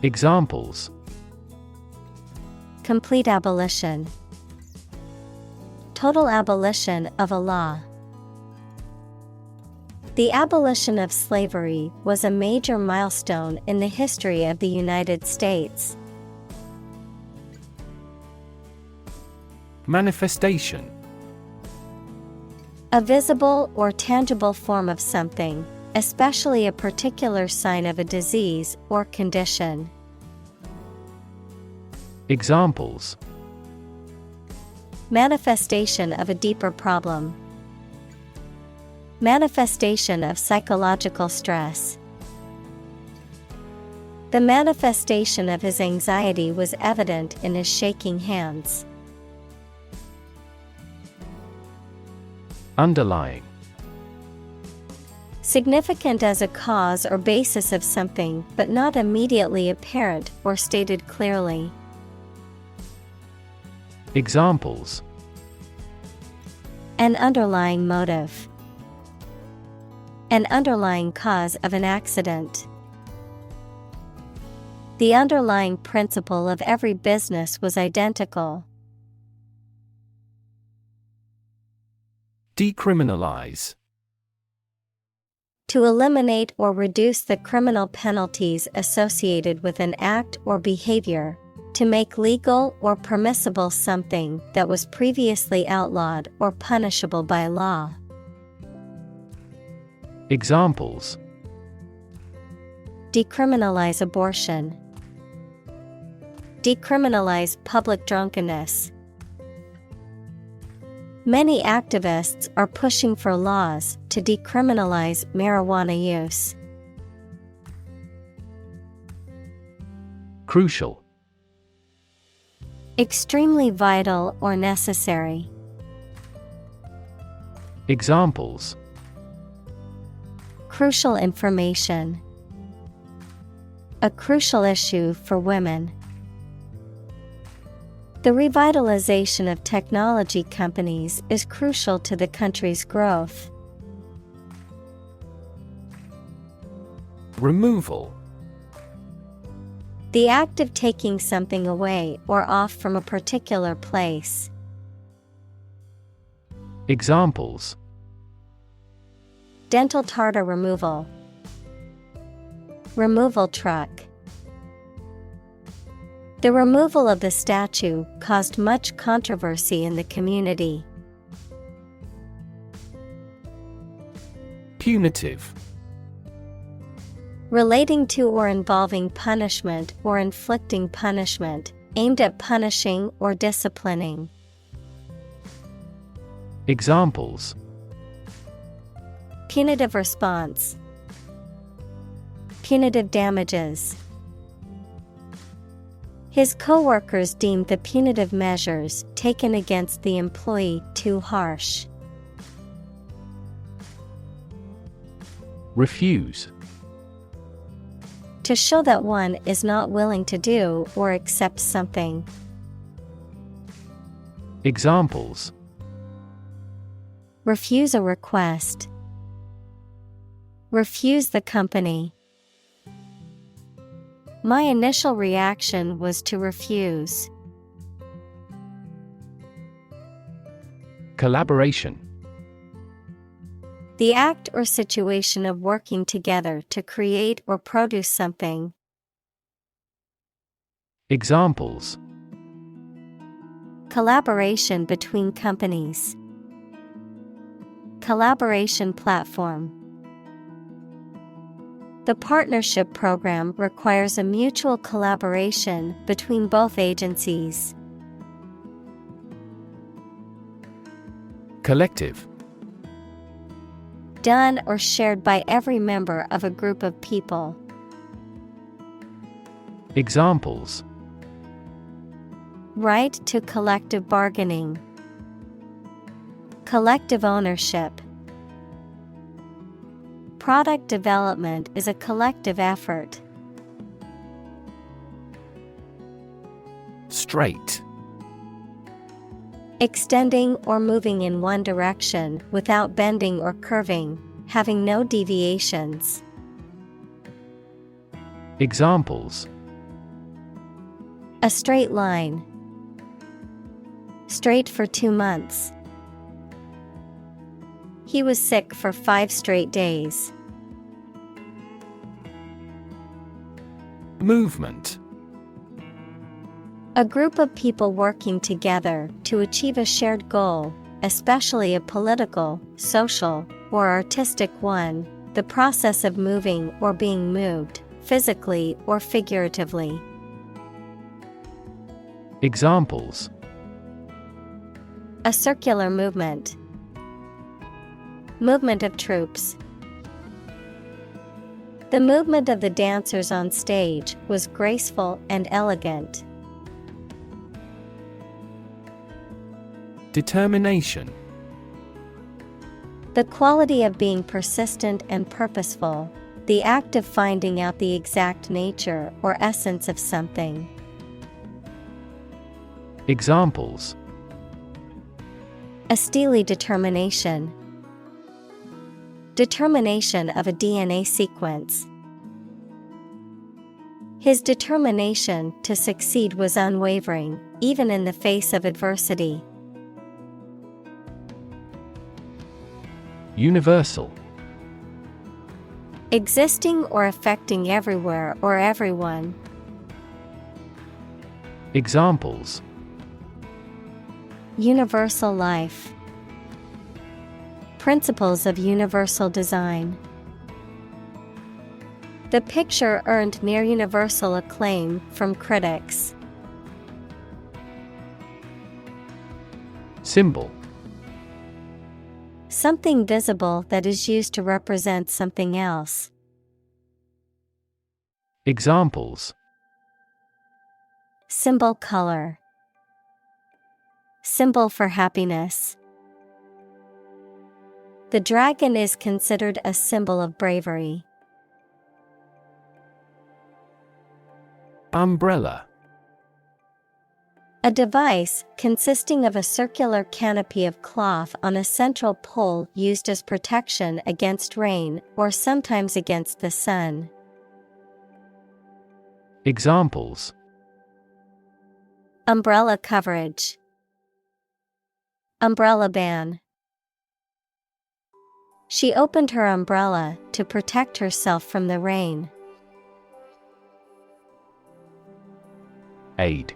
Examples: Complete abolition. Total abolition of a law. The abolition of slavery was a major milestone in the history of the United States. Manifestation. A visible or tangible form of something, especially a particular sign of a disease or condition. Examples: Manifestation of a deeper problem. Manifestation of psychological stress. The manifestation of his anxiety was evident in his shaking hands. Underlying. Significant as a cause or basis of something, but not immediately apparent or stated clearly. Examples: An underlying motive. An underlying cause of an accident. The underlying principle of every business was identical. Decriminalize. To eliminate or reduce the criminal penalties associated with an act or behavior. To make legal or permissible something that was previously outlawed or punishable by law. Examples: Decriminalize abortion. Decriminalize public drunkenness. Many activists are pushing for laws to decriminalize marijuana use. Crucial. Extremely vital or necessary. Examples: Crucial information. A crucial issue for women. The revitalization of technology companies is crucial to the country's growth. Removal. The act of taking something away or off from a particular place. Examples: Dental tartar removal. Removal truck. The removal of the statue caused much controversy in the community. Punitive. Relating to or involving punishment or inflicting punishment, aimed at punishing or disciplining. Examples: Punitive response. Punitive damages. His coworkers deemed the punitive measures taken against the employee too harsh. Refuse. To show that one is not willing to do or accept something. Examples: Refuse a request. Refuse the company. My initial reaction was to refuse. Collaboration. The act or situation of working together to create or produce something. Examples: Collaboration between companies. Collaboration platform. The partnership program requires a mutual collaboration between both agencies. Collective. Done or shared by every member of a group of people. Examples: Right to collective bargaining. Collective ownership. Product development is a collective effort. Straight. Extending or moving in one direction without bending or curving, having no deviations. Examples: A straight line. Straight for 2 months. He was sick for 5 straight days. Movement. A group of people working together to achieve a shared goal, especially a political, social, or artistic one, the process of moving or being moved, physically or figuratively. Examples: A circular movement. Movement of troops. The movement of the dancers on stage was graceful and elegant. Determination. The quality of being persistent and purposeful, the act of finding out the exact nature or essence of something. Examples: A steely determination. Determination of a DNA sequence. His determination to succeed was unwavering, even in the face of adversity. Universal. Existing or affecting everywhere or everyone. Examples: Universal life. Principles of universal design. The picture earned near universal acclaim from critics. Symbol. Something visible that is used to represent something else. Examples: Symbol color. Symbol for happiness. The dragon is considered a symbol of bravery. Umbrella. A device consisting of a circular canopy of cloth on a central pole used as protection against rain or sometimes against the sun. Examples: Umbrella coverage. Umbrella ban. She opened her umbrella to protect herself from the rain. Aid.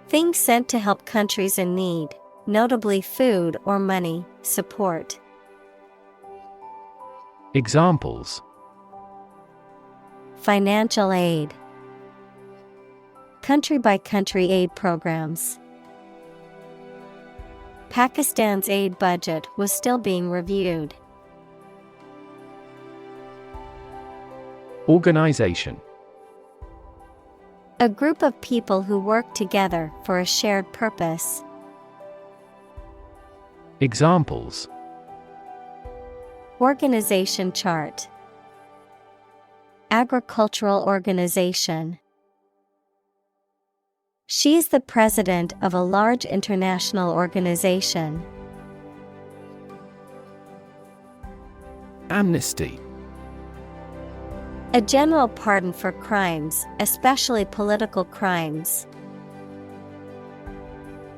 Things sent to help countries in need, notably food or money, support. Examples: financial aid, country-by-country aid programs. Pakistan's aid budget was still being reviewed. Organization: A group of people who work together for a shared purpose. Examples: Organization chart, agricultural organization. She is the president of a large international organization. Amnesty: A general pardon for crimes, especially political crimes.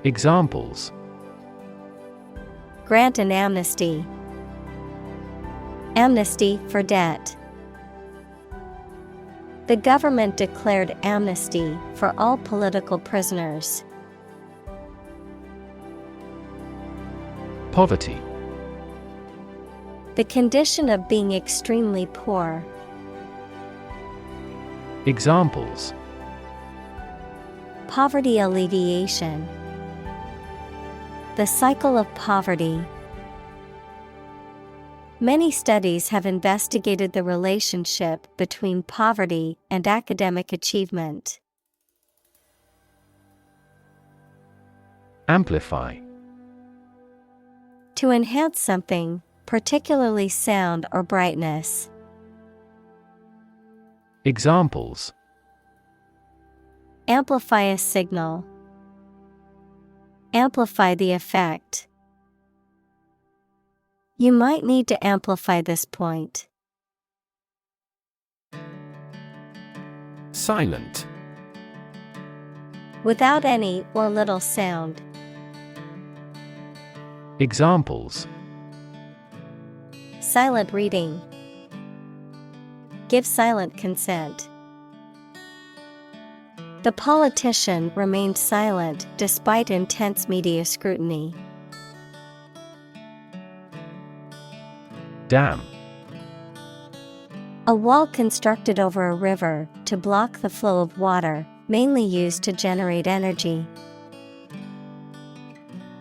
Examples: Grant an amnesty. Amnesty for debt. The government declared amnesty for all political prisoners. Poverty: The condition of being extremely poor. Examples: Poverty alleviation. The cycle of poverty. Many studies have investigated the relationship between poverty and academic achievement. Amplify: To enhance something, particularly sound or brightness. Examples: Amplify a signal. Amplify the effect. You might need to amplify this point. Silent: Without any or little sound. Examples: Silent reading. Give silent consent. The politician remained silent despite intense media scrutiny. Dam: A wall constructed over a river to block the flow of water, mainly used to generate energy.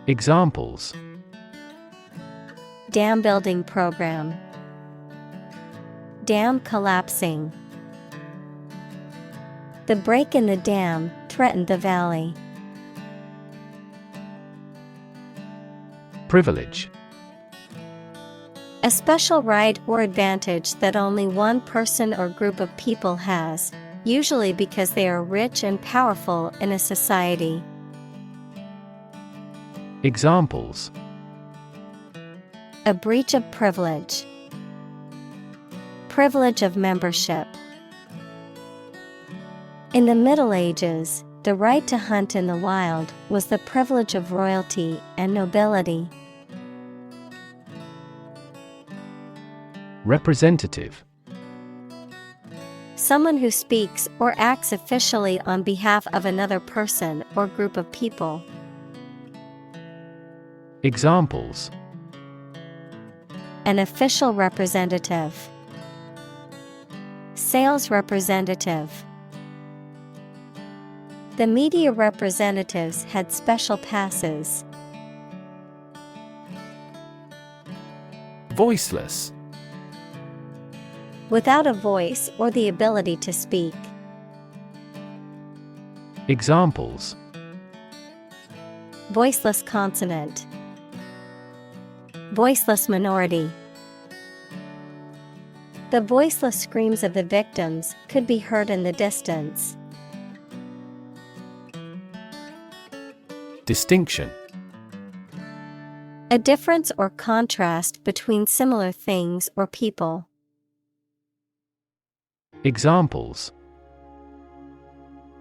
Examples: Dam building program. Dam collapsing. The break in the dam threatened the valley. Privilege: A special right or advantage that only one person or group of people has, usually because they are rich and powerful in a society. Examples: A breach of privilege. Privilege of membership. In the Middle Ages, the right to hunt in the wild was the privilege of royalty and nobility. Representative: Someone who speaks or acts officially on behalf of another person or group of people. Examples: An official representative. Sales representative. The media representatives had special passes. Voiceless: Without a voice or the ability to speak. Examples: Voiceless consonant. Voiceless minority. The voiceless screams of the victims could be heard in the distance. Distinction: A difference or contrast between similar things or people. Examples: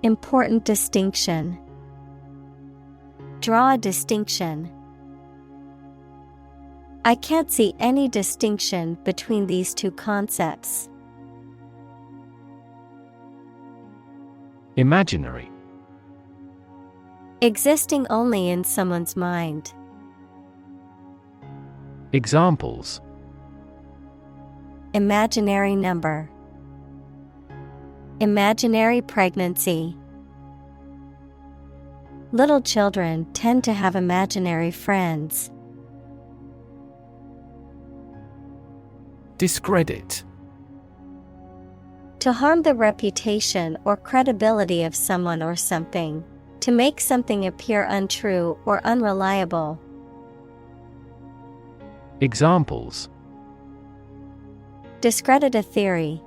Important distinction. Draw a distinction. I can't see any distinction between these two concepts. Imaginary: Existing only in someone's mind. Examples: imaginary number. Imaginary pregnancy. Little children tend to have imaginary friends. Discredit. To harm the reputation or credibility of someone or something. To make something appear untrue or unreliable. Examples. Discredit a theory.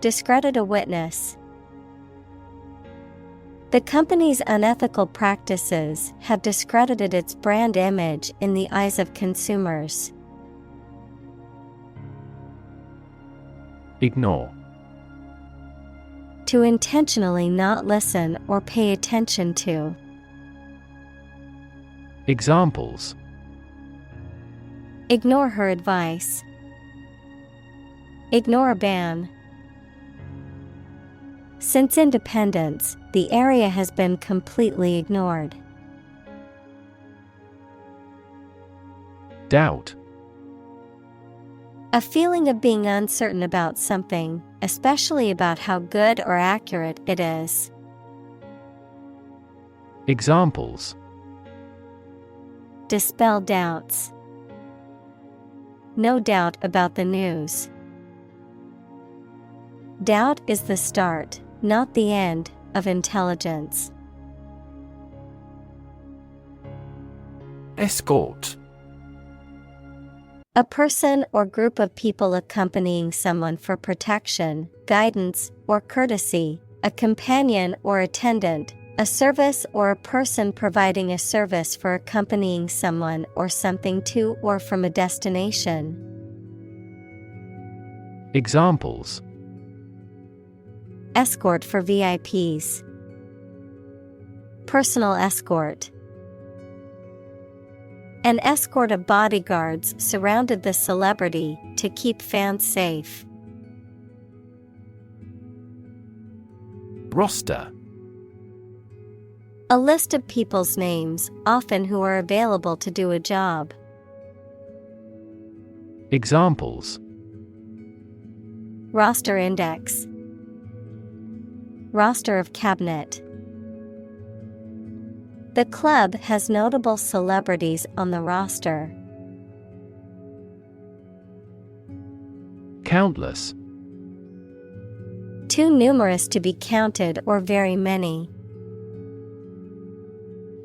Discredit a witness. The company's unethical practices have discredited its brand image in the eyes of consumers. Ignore. To intentionally not listen or pay attention to. Examples. Ignore her advice. Ignore a ban. Since independence, the area has been completely ignored. Doubt. A feeling of being uncertain about something, especially about how good or accurate it is. Examples. Dispel doubts. No doubt about the news. Doubt is the start, not the end, of intelligence. Escort. A person or group of people accompanying someone for protection, guidance, or courtesy, a companion or attendant, a service or a person providing a service for accompanying someone or something to or from a destination. Examples. Escort for VIPs. Personal escort. An escort of bodyguards surrounded the celebrity to keep fans safe. Roster. A list of people's names, often who are available to do a job. Examples. Roster index. Roster of cabinet. The club has notable celebrities on the roster. Countless. Too numerous to be counted or very many.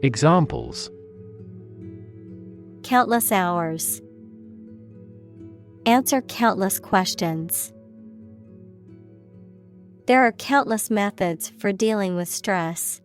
Examples. Countless hours. Answer countless questions. There are countless methods for dealing with stress.